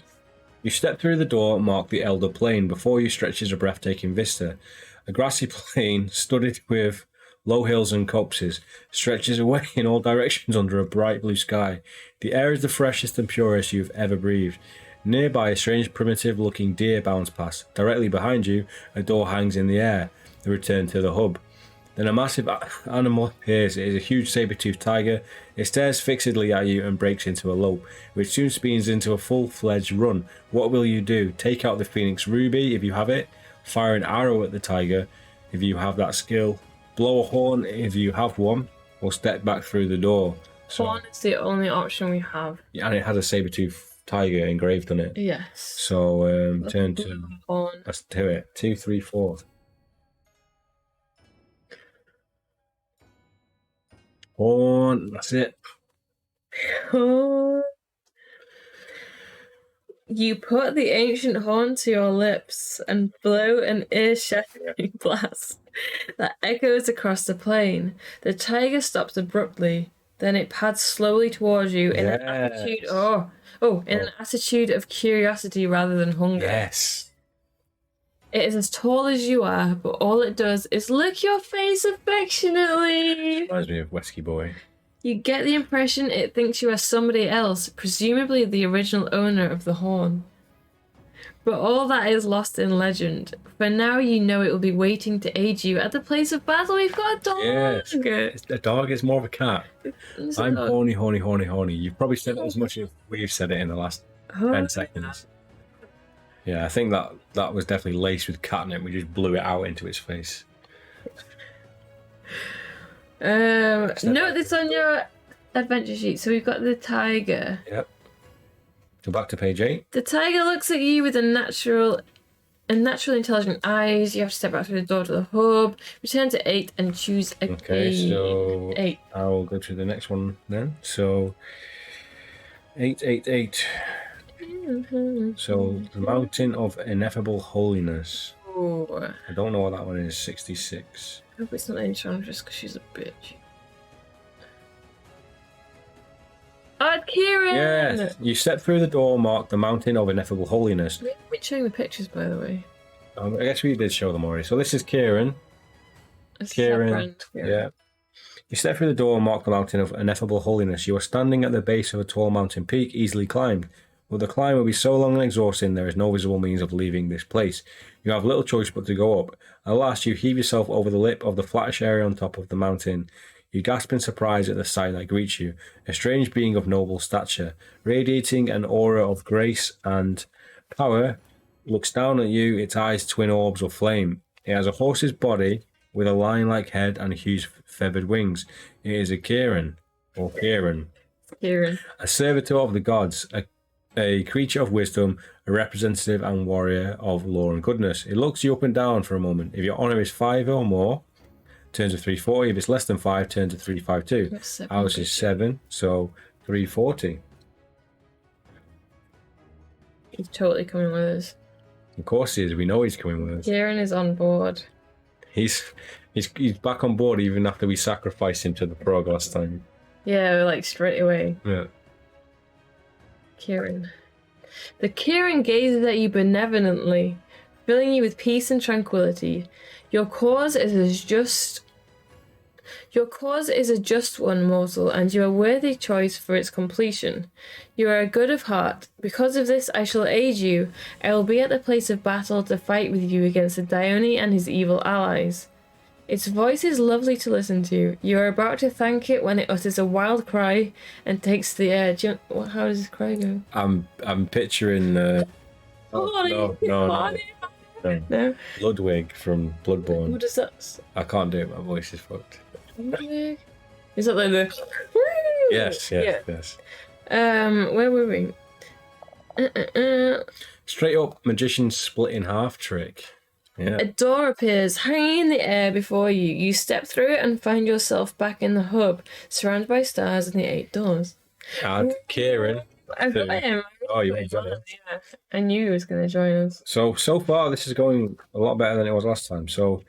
You step through the door marked the Elder Plain. Before you stretches a breathtaking vista. A grassy plain, studded with low hills and copses, stretches away in all directions under a bright blue sky. The air is the freshest and purest you've ever breathed. Nearby, a strange primitive-looking deer bounds past. Directly behind you, a door hangs in the air. The return to the hub. Then a massive animal appears. It is a huge saber-toothed tiger. It stares fixedly at you and breaks into a lope, which soon speeds into a full-fledged run. What will you do? Take out the Phoenix Ruby if you have it. Fire an arrow at the tiger if you have that skill. Blow a horn if you have one. Or step back through the door. Horn is the only option we have. Yeah, and it has a saber-toothed tiger engraved on it. Yes. So turn to... Horn. Let's do it. 2, 3, 4. Horn, that's it. You put the ancient horn to your lips and blow an ear-shattering blast that echoes across the plain. The tiger stops abruptly, then it pads slowly towards you in an attitude an attitude of curiosity rather than hunger. Yes. It is as tall as you are, but all it does is lick your face affectionately. Reminds me of Wesky Boy. You get the impression it thinks you are somebody else, presumably the original owner of the horn. But all that is lost in legend. For now, you know it will be waiting to aid you at the place of battle. We've got a dog. Yes, a dog is more of a cat. I'm horny, horny, horny, horny. You've probably said it as much as we've said it in the last 10 seconds. Yeah, I think that was definitely laced with catnip. We just blew it out into its face. Note this on your adventure sheet. So we've got the tiger. Yep. Go back to page 8. The tiger looks at you with a natural intelligent eyes. You have to step back through the door to the hub. Return to 8 and choose a Okay, so 8. I'll go to the next one then. So 8, 8, 8. So, the Mountain of Ineffable Holiness. Ooh. I don't know what that one is. 66. I hope it's not Enchantress because she's a bitch. Oh, it's Kieran! Yeah, you step through the door marked the Mountain of Ineffable Holiness. We're showing the pictures, by the way. I guess we did show them already. So this is Kieran. Kieran. Yeah. You step through the door marked the Mountain of Ineffable Holiness. You are standing at the base of a tall mountain peak, easily climbed. But the climb will be so long and exhausting, there is no visible means of leaving this place. You have little choice but to go up. At last, you heave yourself over the lip of the flattish area on top of the mountain. You gasp in surprise at the sight that greets you. A strange being of noble stature, radiating an aura of grace and power, looks down at you, its eyes twin orbs of flame. It has a horse's body with a lion-like head and huge feathered wings. It is a Kieran, or Kieran. Kieran. A servitor of the gods, a creature of wisdom, a representative and warrior of law and goodness. It looks you up and down for a moment. If your honor is 5 or more, turn to 340. If it's less than 5, turn to 352. Ours is 7, so 340. He's totally coming with us. Of course he is. We know he's coming with us. Kieran is on board. He's back on board even after we sacrificed him to the prog last time. Yeah, like straight away. Yeah. Kieran. The Kieran gazes at you benevolently, filling you with peace and tranquility. Your cause is Your cause is a just one, mortal, and you are a worthy choice for its completion. You are good of heart. Because of this, I shall aid you. I will be at the place of battle to fight with you against the Dione and his evil allies. Its voice is lovely to listen to. You are about to thank it when it utters a wild cry and takes the air. How does this cry go? I'm picturing no. Ludwig from Bloodborne. What is that? I can't do it. My voice is fucked. Ludwig? Is that like the? Yes. Where were we? Straight up magician split in half trick. Yeah. A door appears, hanging in the air before you. You step through it and find yourself back in the hub, surrounded by stars and the 8 doors. Add Kieran. I've got him. Oh, you want him? Yeah. I knew he was going to join us. So far, this is going a lot better than it was last time. So,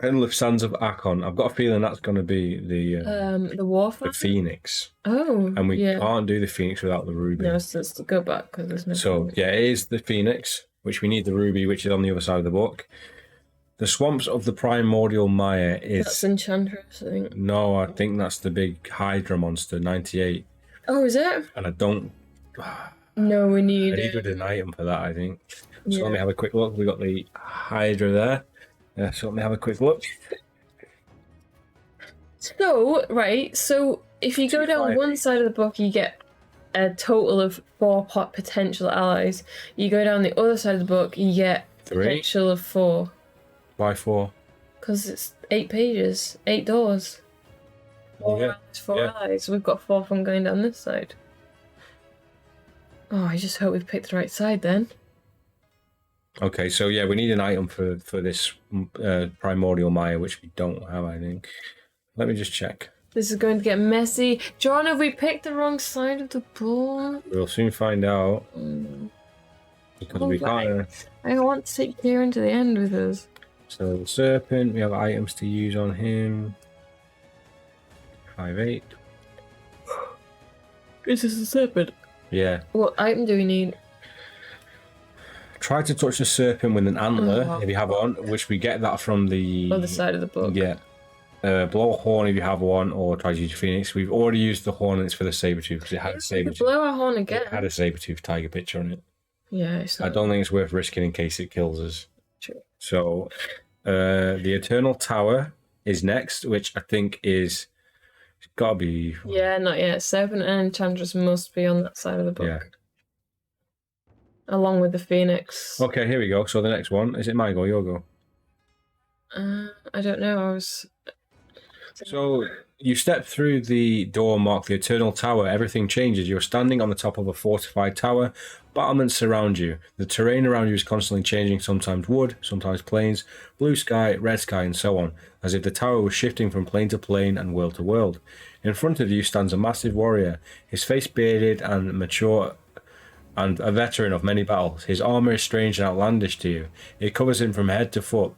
Endless Sands of Akon. I've got a feeling that's going to be the Warfare? The Phoenix. Oh, and we can't do the Phoenix without the Ruby. No, so let's go back because there's no. So, Phoenix. Yeah, it is the Phoenix, which we need the Ruby, which is on the other side of the book. The Swamps of the Primordial Mire is... That's Enchantress, I think. No, I think that's the big Hydra monster, 98. Oh, is it? And I don't... No, we I need an item for that, I think. So let me have a quick look. We got the Hydra there. Yeah, so let me have a quick look. So, right, so if you go down one side of the book, you get a total of 4 potential allies. You go down the other side of the book, you get 3? Potential of 4. Why 4? Because it's 8 pages, 8 doors. 4 allies. We've got 4 from going down this side. Oh, I just hope we've picked the right side then. Okay, so yeah, we need an item for this Primordial Mire, which we don't have, I think. Let me just check. This is going to get messy. John, have we picked the wrong side of the board? We'll soon find out. Because we can't... I want to take Kieran to the end with us. So the Serpent, we have items to use on him. 5/8. Is this a serpent? Yeah. What item do we need? Try to touch the serpent with an antler if you have one, which we get that from the other side of the book. Yeah. Blow a horn if you have one, or try to use your Phoenix. We've already used the horn and it's for the Sabertooth because it had a Sabertooth. Blow our horn again. It had a Sabertooth tiger picture on it. Yeah, it's not... I don't think it's worth risking in case it kills us. True. So, the Eternal Tower is next, which I think is... It's got to be... Yeah, not yet. Serpent and Enchantress must be on that side of the book. Yeah. Along with the Phoenix. Okay, here we go. So the next one, is it my go or your go? I don't know. I was... So you step through the door marked the Eternal Tower. Everything changes. You're standing on the top of a fortified tower. Battlements surround you. The terrain around you is constantly changing, sometimes wood, sometimes plains, blue sky, red sky, and so on, as if the tower was shifting from plane to plane and world to world. In front of you stands a massive warrior, his face bearded and mature and a veteran of many battles. His armour is strange and outlandish to you. It covers him from head to foot.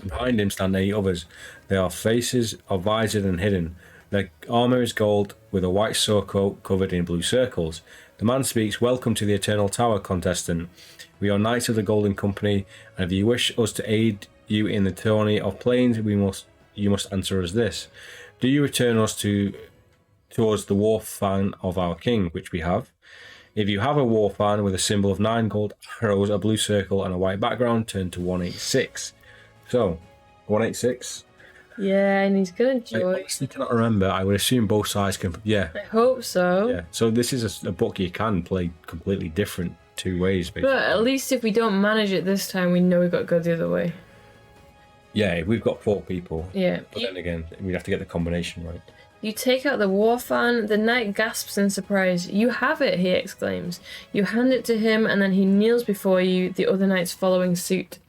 Behind him stand 8 others. Their faces are visored and hidden. Their armour is gold, with a white surcoat covered in blue circles. The man speaks, "Welcome to the Eternal Tower, contestant. We are Knights of the Golden Company, and if you wish us to aid you in the tourney of planes, you must answer us this. Do you return us towards the war fan of our king," which we have. If you have a war fan with a symbol of 9 gold arrows, a blue circle, and a white background, turn to 186. So, 186. Yeah, and he's gonna join. I honestly cannot remember. I would assume both sides can. Yeah. I hope so. Yeah. So this is a book you can play completely different 2 ways, basically. But at least if we don't manage it this time, we know we've got to go the other way. Yeah, we've got 4 people. Yeah. But then again, we'd have to get the combination right. You take out the war fan. The knight gasps in surprise. "You have it!" he exclaims. You hand it to him, and then he kneels before you, the other knights following suit.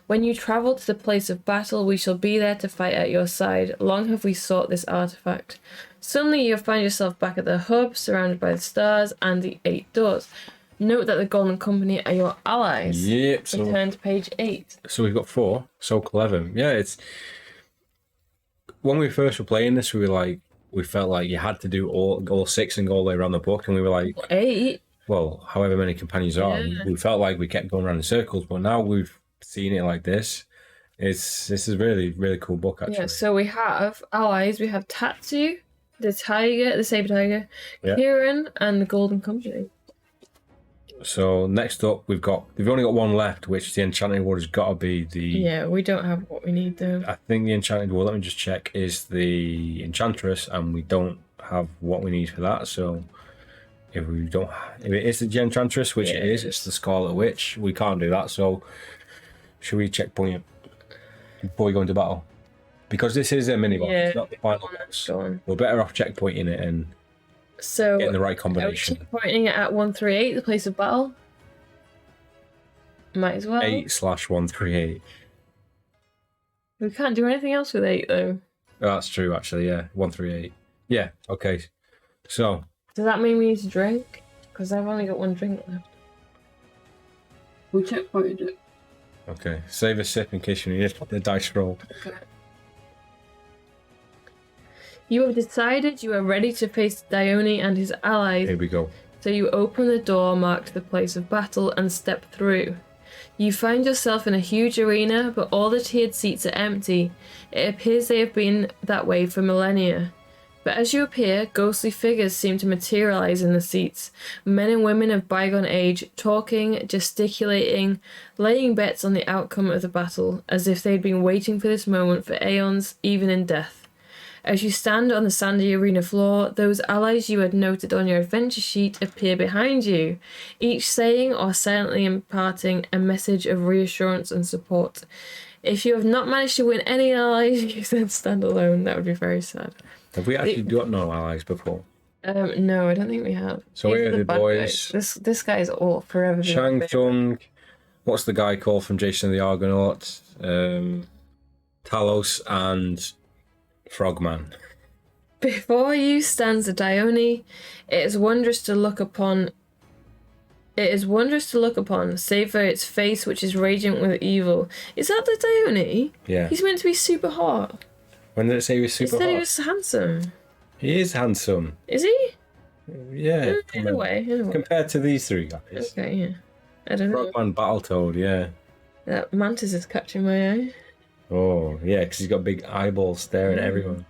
"When you travel to the place of battle, we shall be there to fight at your side. Long have we sought this artifact." Suddenly you'll find yourself back at the hub, surrounded by the stars and the 8 doors. Note that the Golden Company are your allies. Yep. So, turn to page 8. So we've got 4. So clever. Yeah, it's... When we first were playing this, we felt like you had to do all 6 and go all the way around the book, and we were like... 8? Well, however many companions are. Yeah. We felt like we kept going around in circles, but now we've seen it like this, This is a really, really cool book, actually. Yeah, so we have allies. We have Tatsu, the tiger, the saber tiger, Yeah. Kieran, and the Golden Company. So next up, we've only got one left, which the Enchanted Ward has got to be the. Yeah, we don't have what we need though. I think the Enchanted Ward. Let me just check. Is the Enchantress, and we don't have what we need for that. So if it is the Enchantress, which it is, it's the Scarlet Witch. We can't do that. So should we checkpoint it before we go into battle? Because this is a mini boss, it's not the final boss. We're better off checkpointing it and getting the right combination. Are we checkpointing it at 138, the place of battle? Might as well. 8/138. We can't do anything else with 8 though. Oh, that's true, actually. Yeah, 138. Yeah. Okay. So. Does that mean we need to drink? Because I've only got one drink left. We checkpointed it. Okay. Save a sip in case you need the dice roll. Okay. You have decided you are ready to face Dione and his allies. Here we go. So you open the door marked the place of battle and step through. You find yourself in a huge arena, but all the tiered seats are empty. It appears they have been that way for millennia. But as you appear, ghostly figures seem to materialize in the seats. Men and women of bygone age, talking, gesticulating, laying bets on the outcome of the battle, as if they'd been waiting for this moment for aeons, even in death. As you stand on the sandy arena floor, those allies you had noted on your adventure sheet appear behind you, each saying or silently imparting a message of reassurance and support. If you have not managed to win any allies, you then stand alone. That would be very sad. Have we actually got no allies before? No, I don't think we have. So where are the boys? This guy's all forever. Shang Tsung. What's the guy called from Jason the Argonaut? Talos and Frogman. Before you stands the Dione. It is wondrous to look upon, save for its face which is radiant with evil. Is that the Dione? Yeah. He's meant to be super hot. When did it say he was super hot? He was handsome. He is handsome. Is he? Yeah. In a way. Compared to these three guys. Okay, yeah. I don't know. Frogman, Battletoad, yeah. That mantis is catching my eye. Oh, yeah, because he's got big eyeballs staring at everyone.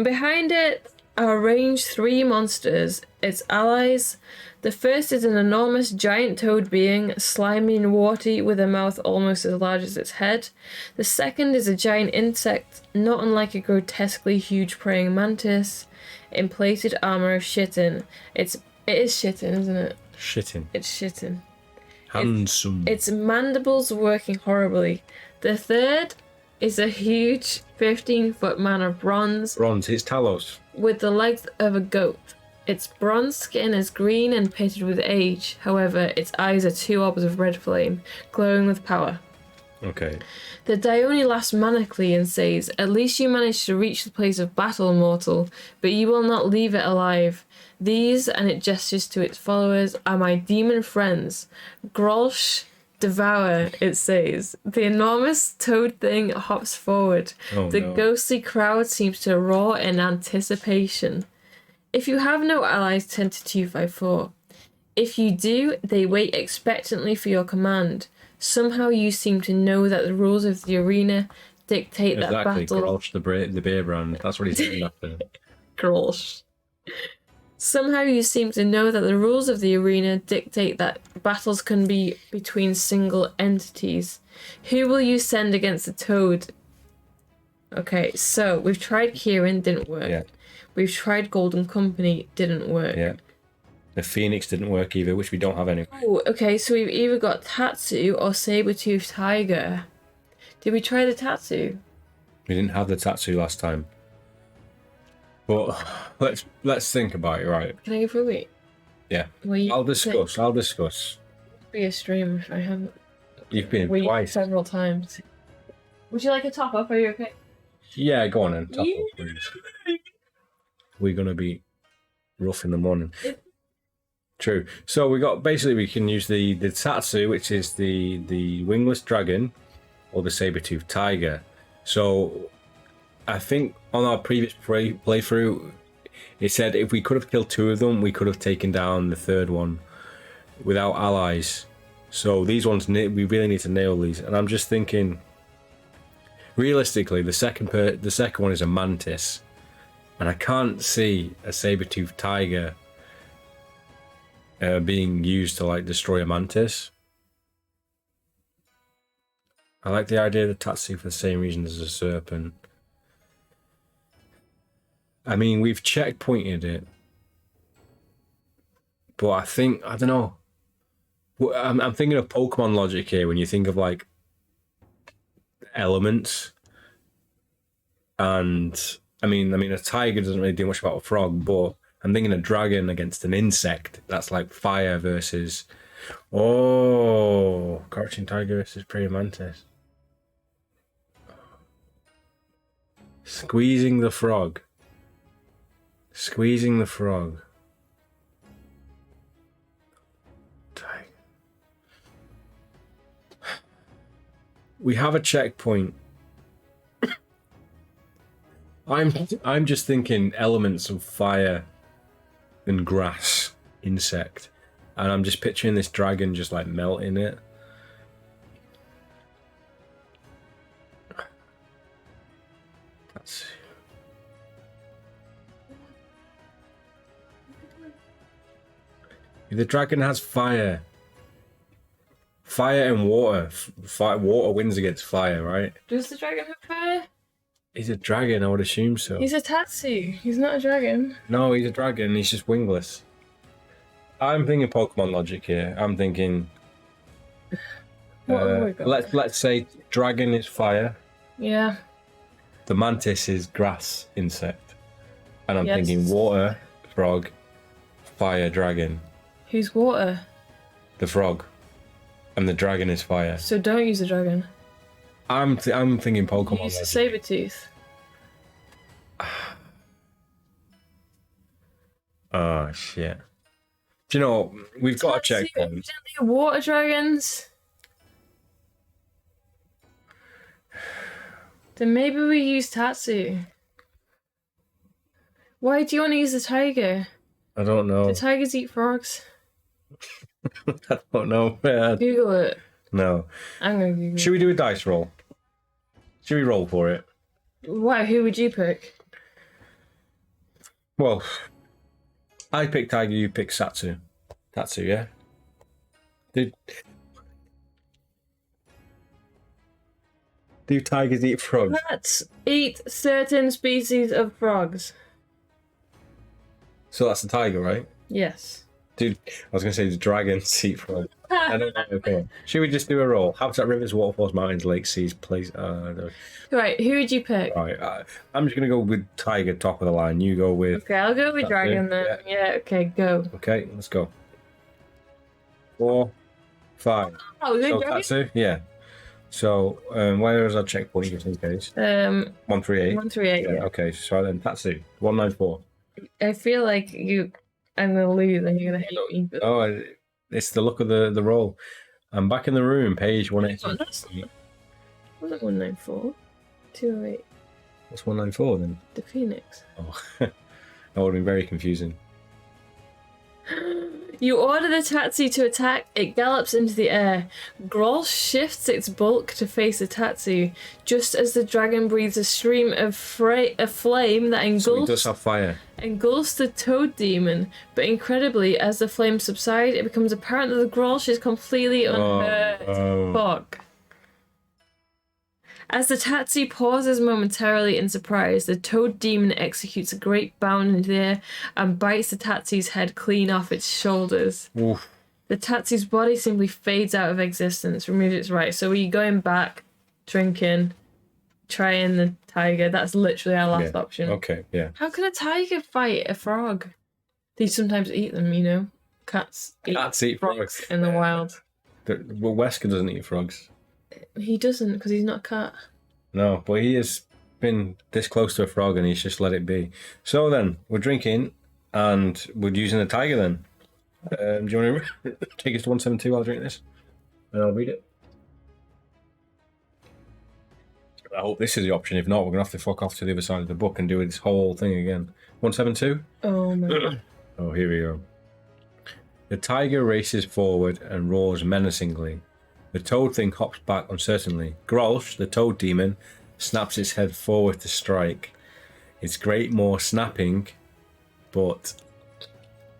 Behind it are ranged 3 monsters, its allies. The first is an enormous giant toad being, slimy and warty, with a mouth almost as large as its head. The second is a giant insect, not unlike a grotesquely huge praying mantis, in plated armour of shittin. It is shittin, isn't it? Shittin. It's shittin. Handsome. Its mandibles working horribly. The third is a huge 15-foot man of bronze. Bronze, it's Talos. With the legs of a goat. Its bronze skin is green and pitted with age. However, its eyes are 2 orbs of red flame, glowing with power. Okay. The Dione laughs manically and says, "At least you managed to reach the place of battle, mortal, but you will not leave it alive. These," and it gestures to its followers, "are my demon friends. Grolsch, devour," it says. The enormous toad thing hops forward. The ghostly crowd seems to roar in anticipation. If you have no allies, turn to 254. If you do, they wait expectantly for your command. Somehow you seem to know that the rules of the arena dictate that battle... Exactly, Grolsch the beer brand. That's what he's named after. Grolsch. Somehow you seem to know that the rules of the arena dictate that battles can be between single entities. Who will you send against the toad? Okay, so we've tried Kieran, didn't work. Yeah. We've tried Golden Company, didn't work. Yeah. The Phoenix didn't work either, which we don't have anyway. Oh, okay, so we've either got Tatsu or Saber-Toothed Tiger. Did we try the Tatsu? We didn't have the Tatsu last time. But let's think about it, right? Can I go for a week? Yeah. Well, I'll discuss. Be a stream if I haven't. You've been twice. Several times. Would you like a top up? Are you okay? Yeah, go on then. Top up, please. We're gonna be rough in the morning. True. So we can use the Tatsu, which is the wingless dragon, or the saber-toothed tiger. So I think on our previous playthrough, it said if we could have killed 2 of them, we could have taken down the 3rd one without allies. So these ones, we really need to nail these. And I'm just thinking, realistically, the second one is a mantis, and I can't see a saber-toothed tiger being used to like destroy a mantis. I like the idea of the Tatsu for the same reason as a serpent. I mean, we've checkpointed it, but I don't know. I'm thinking of Pokemon logic here when you think of like elements, and I mean a tiger doesn't really do much about a frog, but I'm thinking a dragon against an insect. That's like fire versus crouching tiger versus praying mantis. Squeezing the frog. We have a checkpoint. I'm just thinking elements of fire and grass, insect, and I'm just picturing this dragon just like melting it. That's... The dragon has fire. Fire and water. Water wins against fire, right? Does the dragon have fire? He's a dragon, I would assume so. He's a Tatsu. He's not a dragon. No, he's a dragon. He's just wingless. I'm thinking Pokemon logic here. I'm thinking... let's say dragon is fire. Yeah. The mantis is grass insect. And I'm thinking water, frog, fire, dragon. Who's water? The frog. And the dragon is fire. So don't use the dragon. I'm thinking Pokemon. Use the saber-tooth. Oh shit! Do you know we've got a checkpoint? Water dragons. Then maybe we use Tatsu. Why do you want to use the tiger? I don't know. The tigers eat frogs. I don't know. Google it. No. I'm gonna Google it. Should we do a dice roll? Should we roll for it? Why? Who would you pick? Well, I pick tiger, you pick Satsu. Tatsu, yeah? Do tigers eat frogs? Cats eat certain species of frogs. So that's the tiger, right? Yes. Dude, I was going to say the dragons eat frogs. I don't know. Okay. Should we just do a roll? Habitat, rivers, waterfalls, mountains, lakes, seas, places. Right, who would you pick? Right, I'm just going to go with tiger, top of the line. You go with... Okay, I'll go with dragon then. Yeah, okay, go. Okay, let's go. 4, 5. Oh, so Tatsu? Yeah. So, where is our checkpoint just in case? 138. 138, yeah. Okay, so then Tatsu, 194. I feel like I'm going to lose and you're going to hate me. Oh, it's the look of the roll. I'm back in the room, page 188. Wasn't 194? 208. What's 194 then? The Phoenix. Oh, that would have been very confusing. You order the Tatsu to attack, it gallops into the air. Groll shifts its bulk to face the Tatsu, just as the dragon breathes a stream of flame that So he does have fire. engulfs the toad demon. But incredibly, as the flames subside, it becomes apparent that the Grolsch is completely unhurt. Fuck. As the Tatsu pauses momentarily in surprise, the toad demon executes a great bound into the air and bites the Tatsu's head clean off its shoulders. Oof. The Tatsu's body simply fades out of existence, removes its right. So are you going back, drinking, trying the tiger? That's literally our last option. Okay, yeah. How can a tiger fight a frog? They sometimes eat them, you know? Cats eat frogs in the wild. Well, Wesker doesn't eat frogs. He doesn't, because he's not a cat. No, but he has been this close to a frog and he's just let it be. So then, we're drinking and we're using a tiger then. Do you want to take us to 172 while I drink this? And I'll read it. I hope this is the option. If not, we're going to have to fuck off to the other side of the book and do this whole thing again. 172? Oh my god. Oh, here we go. The tiger races forward and roars menacingly. The toad thing hops back uncertainly. Grolsch, the toad demon, snaps its head forward to strike. Its great maw snapping, but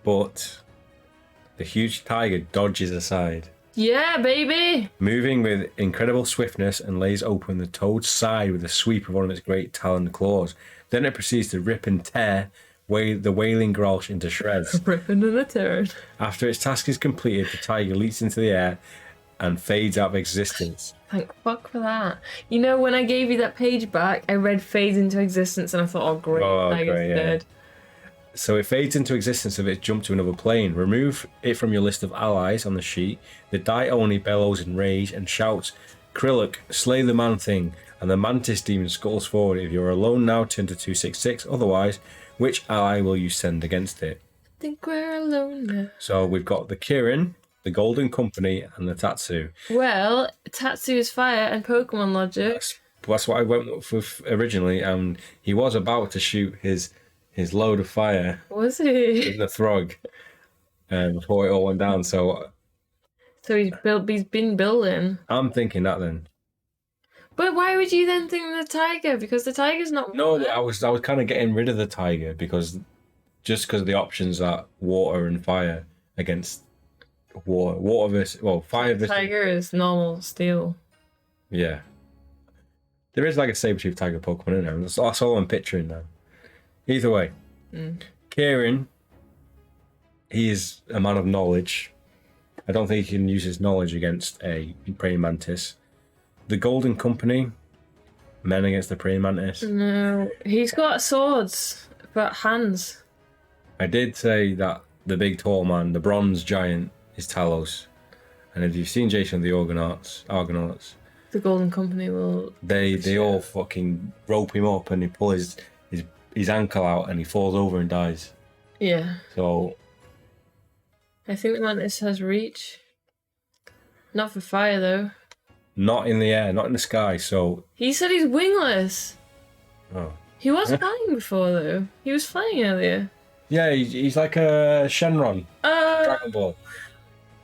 the huge tiger dodges aside. Yeah, baby! Moving with incredible swiftness and lays open the toad's side with a sweep of one of its great taloned claws. Then it proceeds to rip and tear the wailing Grolsch into shreds. Ripping and a tearing. After its task is completed, the tiger leaps into the air and fades out of existence. Thank fuck for that. You know, when I gave you that page back, I read fades into existence and I thought, oh great, tiger's dead. So it fades into existence if it's jumped to another plane. Remove it from your list of allies on the sheet. The die only bellows in rage and shouts, Krillic, slay the man-thing, and the mantis demon scuttles forward. If you're alone now, turn to 266. Otherwise, which ally will you send against it? I think we're alone now. So we've got the Kirin, the Golden Company, and the Tatsu. Well, Tatsu is fire and Pokemon logic. That's what I went with originally, and he was about to shoot his load of fire. Was he? In the Throg. Before it all went down, so he's been building. I'm thinking that then. But why would you then think the tiger? Because the tiger's not No, water. I was kind of getting rid of the tiger because the options are water and fire against water versus fire versus Tiger is normal steel. Yeah. There is like a saber-tooth tiger Pokemon in there. That's all I'm picturing now. Either way, Kieran, he is a man of knowledge. I don't think he can use his knowledge against a praying mantis. The Golden Company, men against the praying mantis. No, he's got swords, but hands. I did say that the big tall man, the bronze giant, is Talos. And if you've seen Jason the Argonauts, The Golden Company will... They all fucking rope him up and he pull his ankle out and he falls over and dies. Yeah. So... I think the mantis has reach. Not for fire, though. Not in the air, not in the sky, so... He said he's wingless. Oh. He was flying before, though. He was flying earlier. Yeah, he's like a Shenron. Dragon Ball.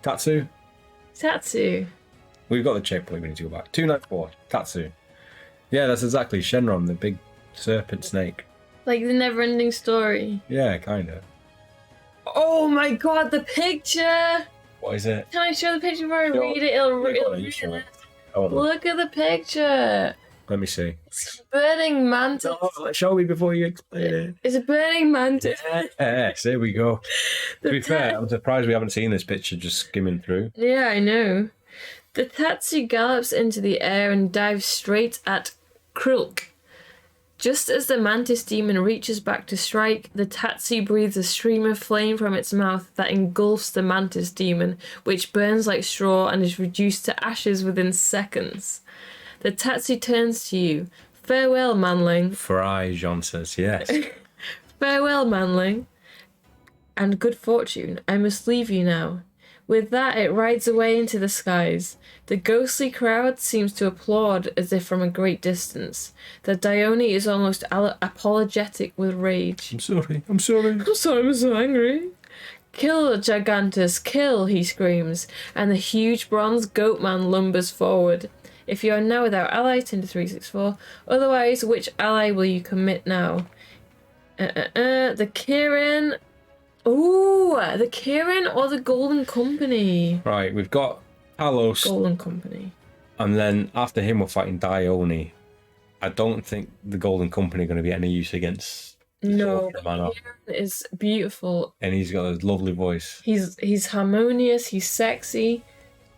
Tatsu. We've got the checkpoint we need to go back. 294. Tatsu. Yeah, that's exactly Shenron, the big serpent snake. Like the never-ending story. Yeah, kind of. Oh my god, the picture! What is it? Can I show the picture before I read it? It'll read it. Look at the picture. Let me see. It's a burning mantis. No, show me before you explain it. It's a burning mantis. Yes, there we go. To be fair, I'm surprised we haven't seen this picture just skimming through. Yeah, I know. The Tatsu gallops into the air and dives straight at Krilk. Just as the mantis demon reaches back to strike, the Tatsu breathes a stream of flame from its mouth that engulfs the mantis demon, which burns like straw and is reduced to ashes within seconds. The Tatsu turns to you. Farewell, manling. Fry, Jean says, yes. Farewell, manling. And good fortune. I must leave you now. With that, it rides away into the skies. The ghostly crowd seems to applaud as if from a great distance. The Dione is almost apologetic with rage. I'm sorry. I'm so angry. Kill, Gigantus, kill, he screams, and the huge bronze goat man lumbers forward. If you are now without allies, turn to 364. Otherwise, which ally will you commit now? The Kirin... Ooh, the Kirin or the Golden Company? Right, we've got Talos. Golden Company. And then after him, we're fighting Dione. I don't think the Golden Company are going to be any use against. No, Kirin is beautiful. And he's got a lovely voice. He's harmonious. He's sexy.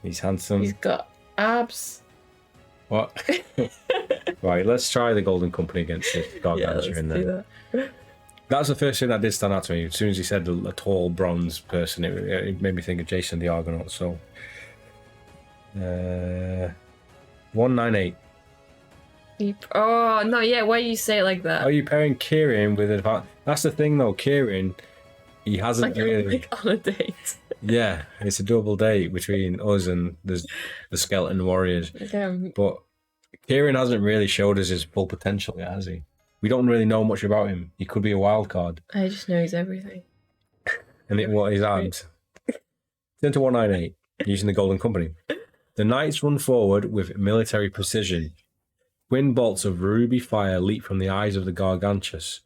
He's handsome. He's got abs. What? Right, let's try the Golden Company against the Gargantua in there. That's the first thing that did stand out to me. As soon as he said a tall bronze person, it made me think of Jason the Argonaut. So, 198. Oh, no, yeah, why do you say it like that? Are you pairing Kieran with advantage? That's the thing, though. Kieran, he hasn't really... Like on a date. Yeah, it's a double date between us and the Skeleton Warriors. Okay. But Kieran hasn't really showed us his full potential yet, has he? We don't really know much about him. He could be a wild card. I just know he's everything. And what his arms. Turn to 198, using the Golden Company. The knights run forward with military precision. Twin bolts of ruby fire leap from the eyes of the Gargantus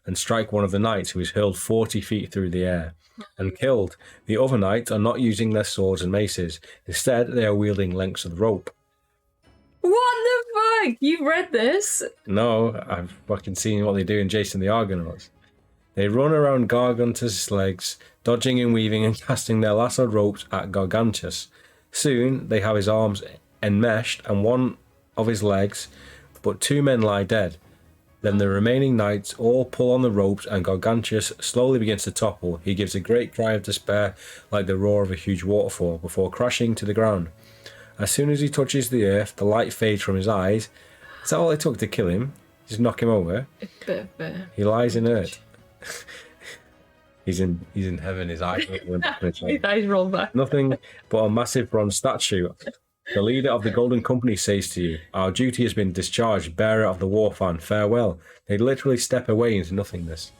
and strike one of the knights, who is hurled 40 feet through the air and killed. The other knights are not using their swords and maces. Instead, they are wielding lengths of rope. What the fuck? You've read this? No, I've fucking seen what they do in Jason the Argonauts. They run around Gargantus' legs, dodging and weaving and casting their lassoed ropes at Gargantus. Soon, they have his arms enmeshed and one of his legs, but 2 men lie dead. Then the remaining knights all pull on the ropes and Gargantus slowly begins to topple. He gives a great cry of despair like the roar of a huge waterfall before crashing to the ground. As soon as he touches the earth, the light fades from his eyes. Is that all it took to kill him? Just knock him over? He lies inert. He's in heaven, his eyes roll back. His eyes roll back. Nothing but a massive bronze statue. The leader of the Golden Company says to you, "Our duty has been discharged, bearer of the war fan, farewell." They literally step away into nothingness.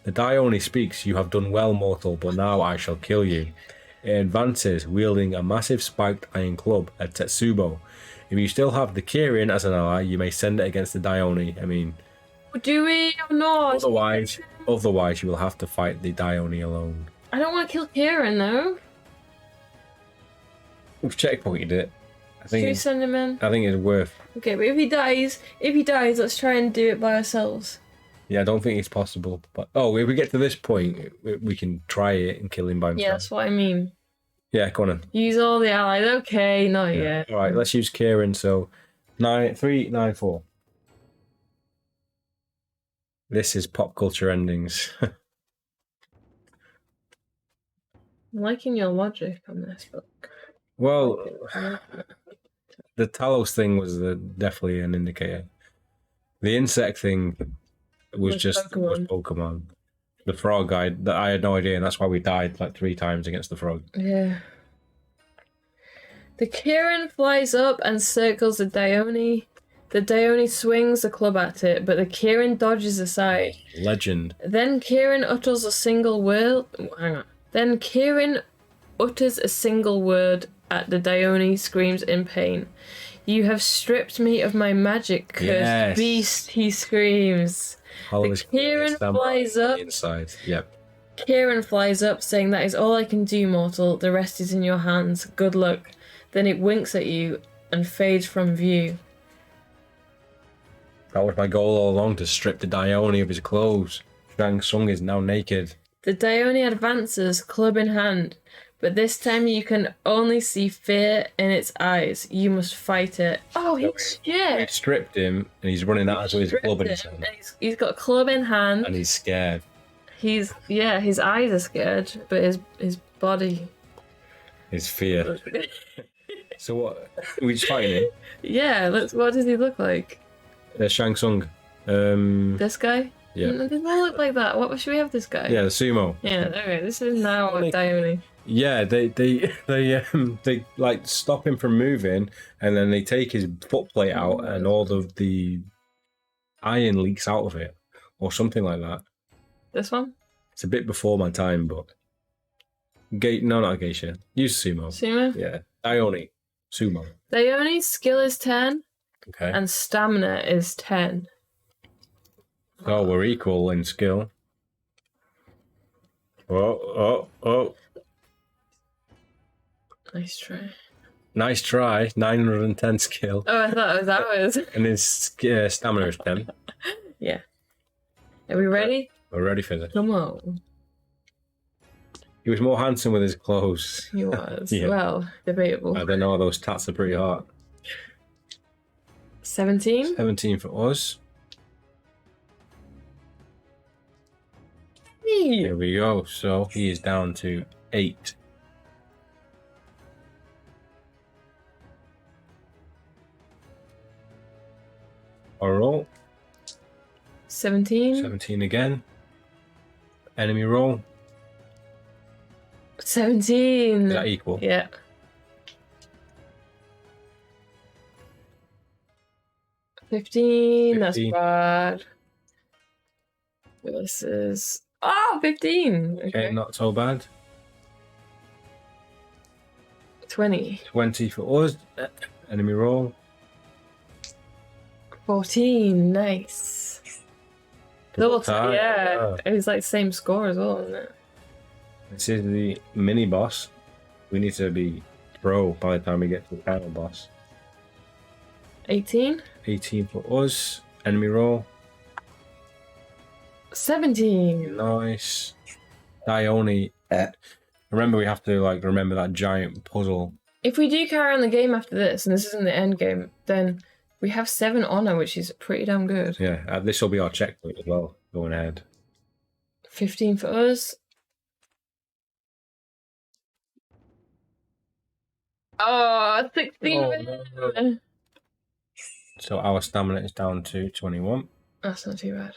The die only speaks, "You have done well, mortal, but now I shall kill you." It advances, wielding a massive spiked iron club, a Tetsubo. If you still have the Kirin as an ally, you may send it against the Dione. I mean... Do we or not? Otherwise, you will have to fight the Dione alone. I don't want to kill Kieran, though. We've checkpointed it. Should we send him in? I think it's worth... Okay, but if he dies, let's try and do it by ourselves. Yeah, I don't think it's possible. But if we get to this point, we can try it and kill him by himself. Yeah, that's what I mean. Yeah, go on then. Use all the allies. Okay, not yet. All right, let's use Kieran. So, 394. This is pop culture endings. I'm liking your logic on this book. Well, the Talos thing was definitely an indicator. The insect thing was Pokemon. The frog, I had no idea, and that's why we died like 3 times against the frog. Yeah. The Kirin flies up and circles the Dione. The Dione swings the club at it, but the Kirin dodges aside. Legend. Then Kirin utters a single word. Hang on. Then Kirin utters a single word at the Dione, screams in pain. "You have stripped me of my magic, cursed beast," he screams. Kirin flies up. Inside. Yep. Kirin flies up, saying, "That is all I can do, mortal. The rest is in your hands. Good luck." Then it winks at you and fades from view. That was my goal all along, to strip the Dione of his clothes. Shang Tsung is now naked. The Dione advances, club in hand, but this time you can only see fear in its eyes. You must fight it. Oh, he's scared. We stripped him, and he's running at us with his club in his hand. He's got a club in hand. And he's scared. His eyes are scared, but his body... His fear. So what? Are we just fighting him? Yeah, what does he look like? Shang Tsung. This guy? Yeah. They all look like that. What should we have this guy? Yeah, the sumo. Yeah, okay, this is now Dione. Yeah, they like stop him from moving, and then they take his foot plate out, and all of the iron leaks out of it, or something like that. This one? It's a bit before my time, but no, not a geisha. Use sumo. Sumo? Yeah, Dione, sumo. Dione's skill is 10, okay, and stamina is 10. Oh, we're equal in skill. Oh. Nice try. Nice try. 910 skill. Oh, I thought it was ours. And his stamina is 10. Yeah. Are we ready? We're ready for this. Come on. He was more handsome with his clothes. He was. Yeah. Well, debatable. I don't know, those tats are pretty hot. 17? 17 for us. Here we go. So he is down to 8. Roll. 17? 17 again. Enemy roll. 17. Is that equal? Yeah. Fifteen. That's bad. This is 15. Okay, not so bad. 20. 20 for us. Enemy roll. 14. Nice. Double tie. yeah. It was like same score as well, isn't it? This is the mini boss. We need to be pro by the time we get to the final boss. 18. 18 for us. Enemy roll. 17. Nice. Dione. Remember, we have to remember that giant puzzle. If we do carry on the game after this, and this isn't the end game, then we have 7 honor, which is pretty damn good. Yeah, this will be our checkpoint as well, going ahead. 15 for us. Oh, 16. Oh, no. So our stamina is down to 21. That's not too bad.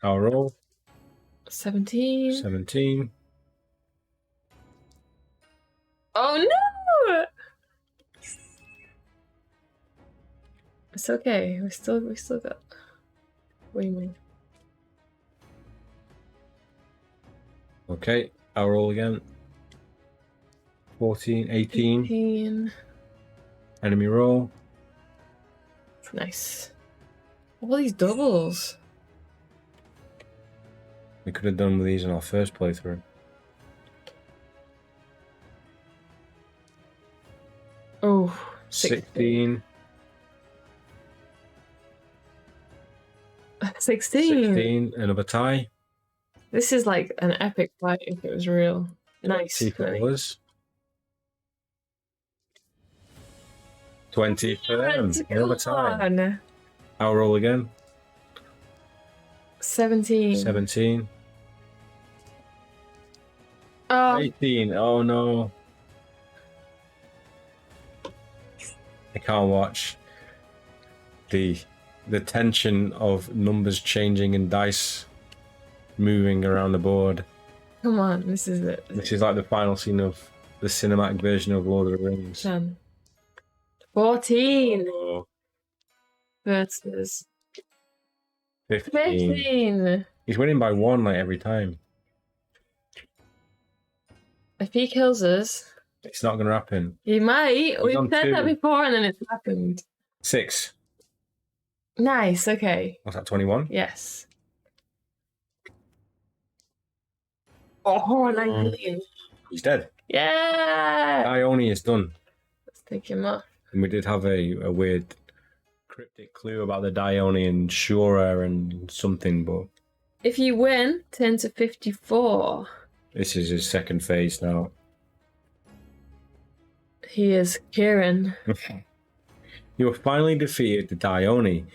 Our roll. 17. 17. Oh no! It's okay. We still got. What do you mean? Okay, our roll again. 14, 18. 18. Enemy roll. Nice. All these doubles. We could have done with these in our first playthrough. Oh, 16. 16. 16. Another tie. This is like an epic fight if it was real. Nice. 20 for us. 20 for them. Another tie. Our roll again. 17. 17. Oh. 18. Oh no. I can't watch the tension of numbers changing and dice moving around the board. Come on, this is it. This is like the final scene of the cinematic version of Lord of the Rings. 10. 14 Oh, versus 15. 15. He's winning by 1 every time. If he kills us, It's not going to happen. he might. We've on said 2. that before and then it's happened. 6. Nice, okay. What's that, 21? Yes. Oh, 19. He's dead. Yeah! Ione is done. Let's take him off. And we did have a weird cryptic clue about the Dione and Shura and something, but If you win, turn to 54. this is his second phase now. He is Kieran. You have finally defeated the Dione,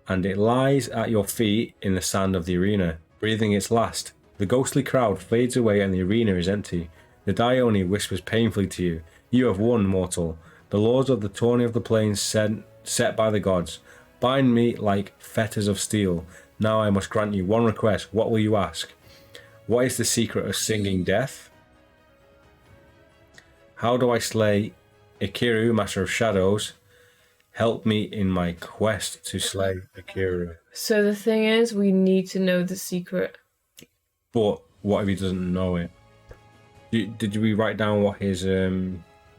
and it lies at your feet in the sand of the arena, breathing its last. The ghostly crowd fades away and the arena is empty. The Dione whispers painfully to you, "You have won, mortal. The laws of the tourney of the plains set by the gods. Bind me like fetters of steel. Now I must grant you one request. What will you ask? What is the secret of singing death? How do I slay Ikiru, Master of Shadows? Help me in my quest to slay Ikiru." So the thing is, we need to know the secret. But what if he doesn't know it? Did we write down what his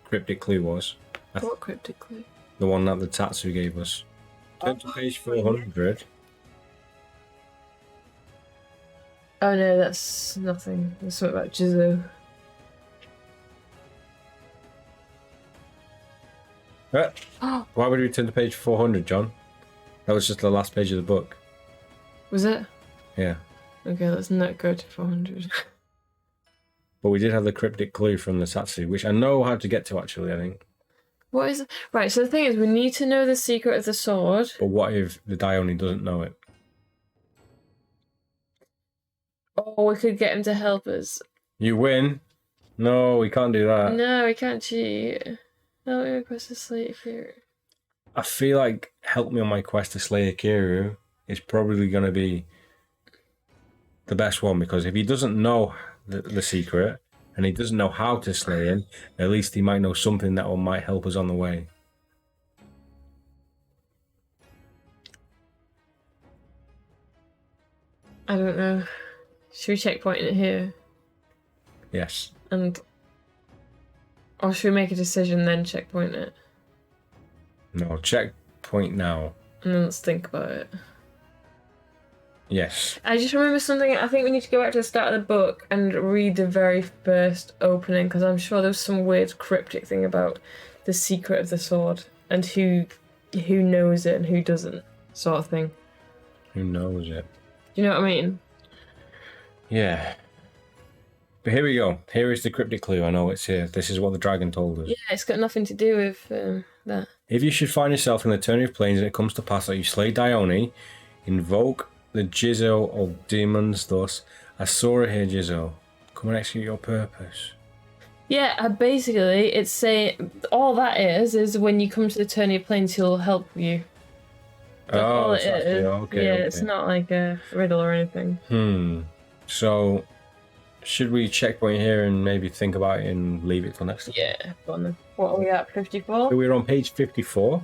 cryptic clue was? What cryptically? The one that the Tatsu gave us. Turn to page 400. Oh no, that's nothing. There's something about Jizo. Why would we turn to page 400, John? That was just the last page of the book. Was it? Yeah. Okay, let's not go to 400. But we did have the cryptic clue from the Tatsu, which I know how to get to actually, I think. What is it? Right, so the thing is, we need to know the secret of the sword. But what if the Dione doesn't know it? Or we could get him to help us. You win? No, we can't do that. No, we can't cheat. No, we request a slate here. I feel like help me on my quest to slay Ikiru is probably going to be the best one, because if he doesn't know the secret and he doesn't know how to slay him, at least he might know something that might help us on the way. I don't know. Should we checkpoint it here? Yes. And Or should we make a decision then checkpoint it? No, checkpoint now. And then let's think about it. Yes. I just remember something. I think we need to go back to the start of the book and read the very first opening, because I'm sure there's some weird cryptic thing about the secret of the sword and who knows it and who doesn't, sort of thing. Who knows it? Do you know what I mean? Yeah. But here we go. Here is the cryptic clue. I know it's here. This is what the dragon told us. Yeah, it's got nothing to do with that. If you should find yourself in the Tourney of Plains and it comes to pass that you slay Dione, invoke the Jizzo of demons, thus Asura here Jizzo. Come and execute your purpose. Yeah, basically, it's saying all that is when you come to the Tourney of Plains, he'll help you. That's all it is. Okay, yeah, okay. it's not like a riddle or anything. So, should we checkpoint here and maybe think about it and leave it till next time? Yeah, go on then. What are we at, 54? So we're on page 54.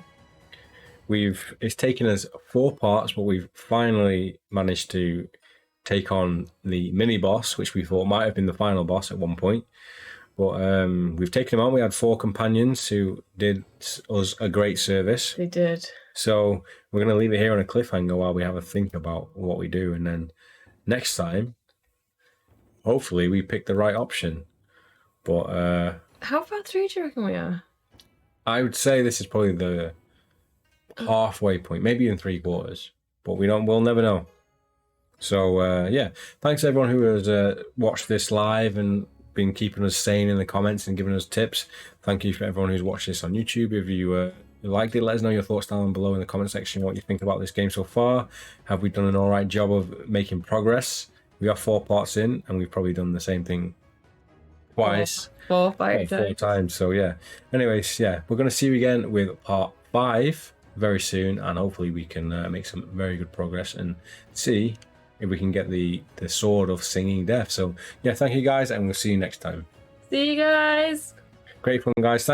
It's taken us 4 parts, but we've finally managed to take on the mini boss, which we thought might have been the final boss at one point. But we've taken him on. We had 4 companions who did us a great service. They did. So we're going to leave it here on a cliffhanger while we have a think about what we do. And then next time, hopefully we pick the right option. But How far through do you reckon we are? I would say this is probably the halfway point, maybe even 3/4. But we'll never know. So yeah, thanks everyone who has watched this live and been keeping us sane in the comments and giving us tips. Thank you for everyone who's watched this on YouTube. If you liked it, let us know your thoughts down below in the comment section, what you think about this game so far. Have we done an all right job of making progress? We are 4 parts in and we've probably done the same thing twice. 4, 5 4 times. So yeah, anyways, yeah, we're going to see you again with part 5 very soon, and hopefully we can make some very good progress and see if we can get the sword of singing death. So yeah, thank you guys, and we'll see you next time. See you guys. Great fun, guys. Thanks.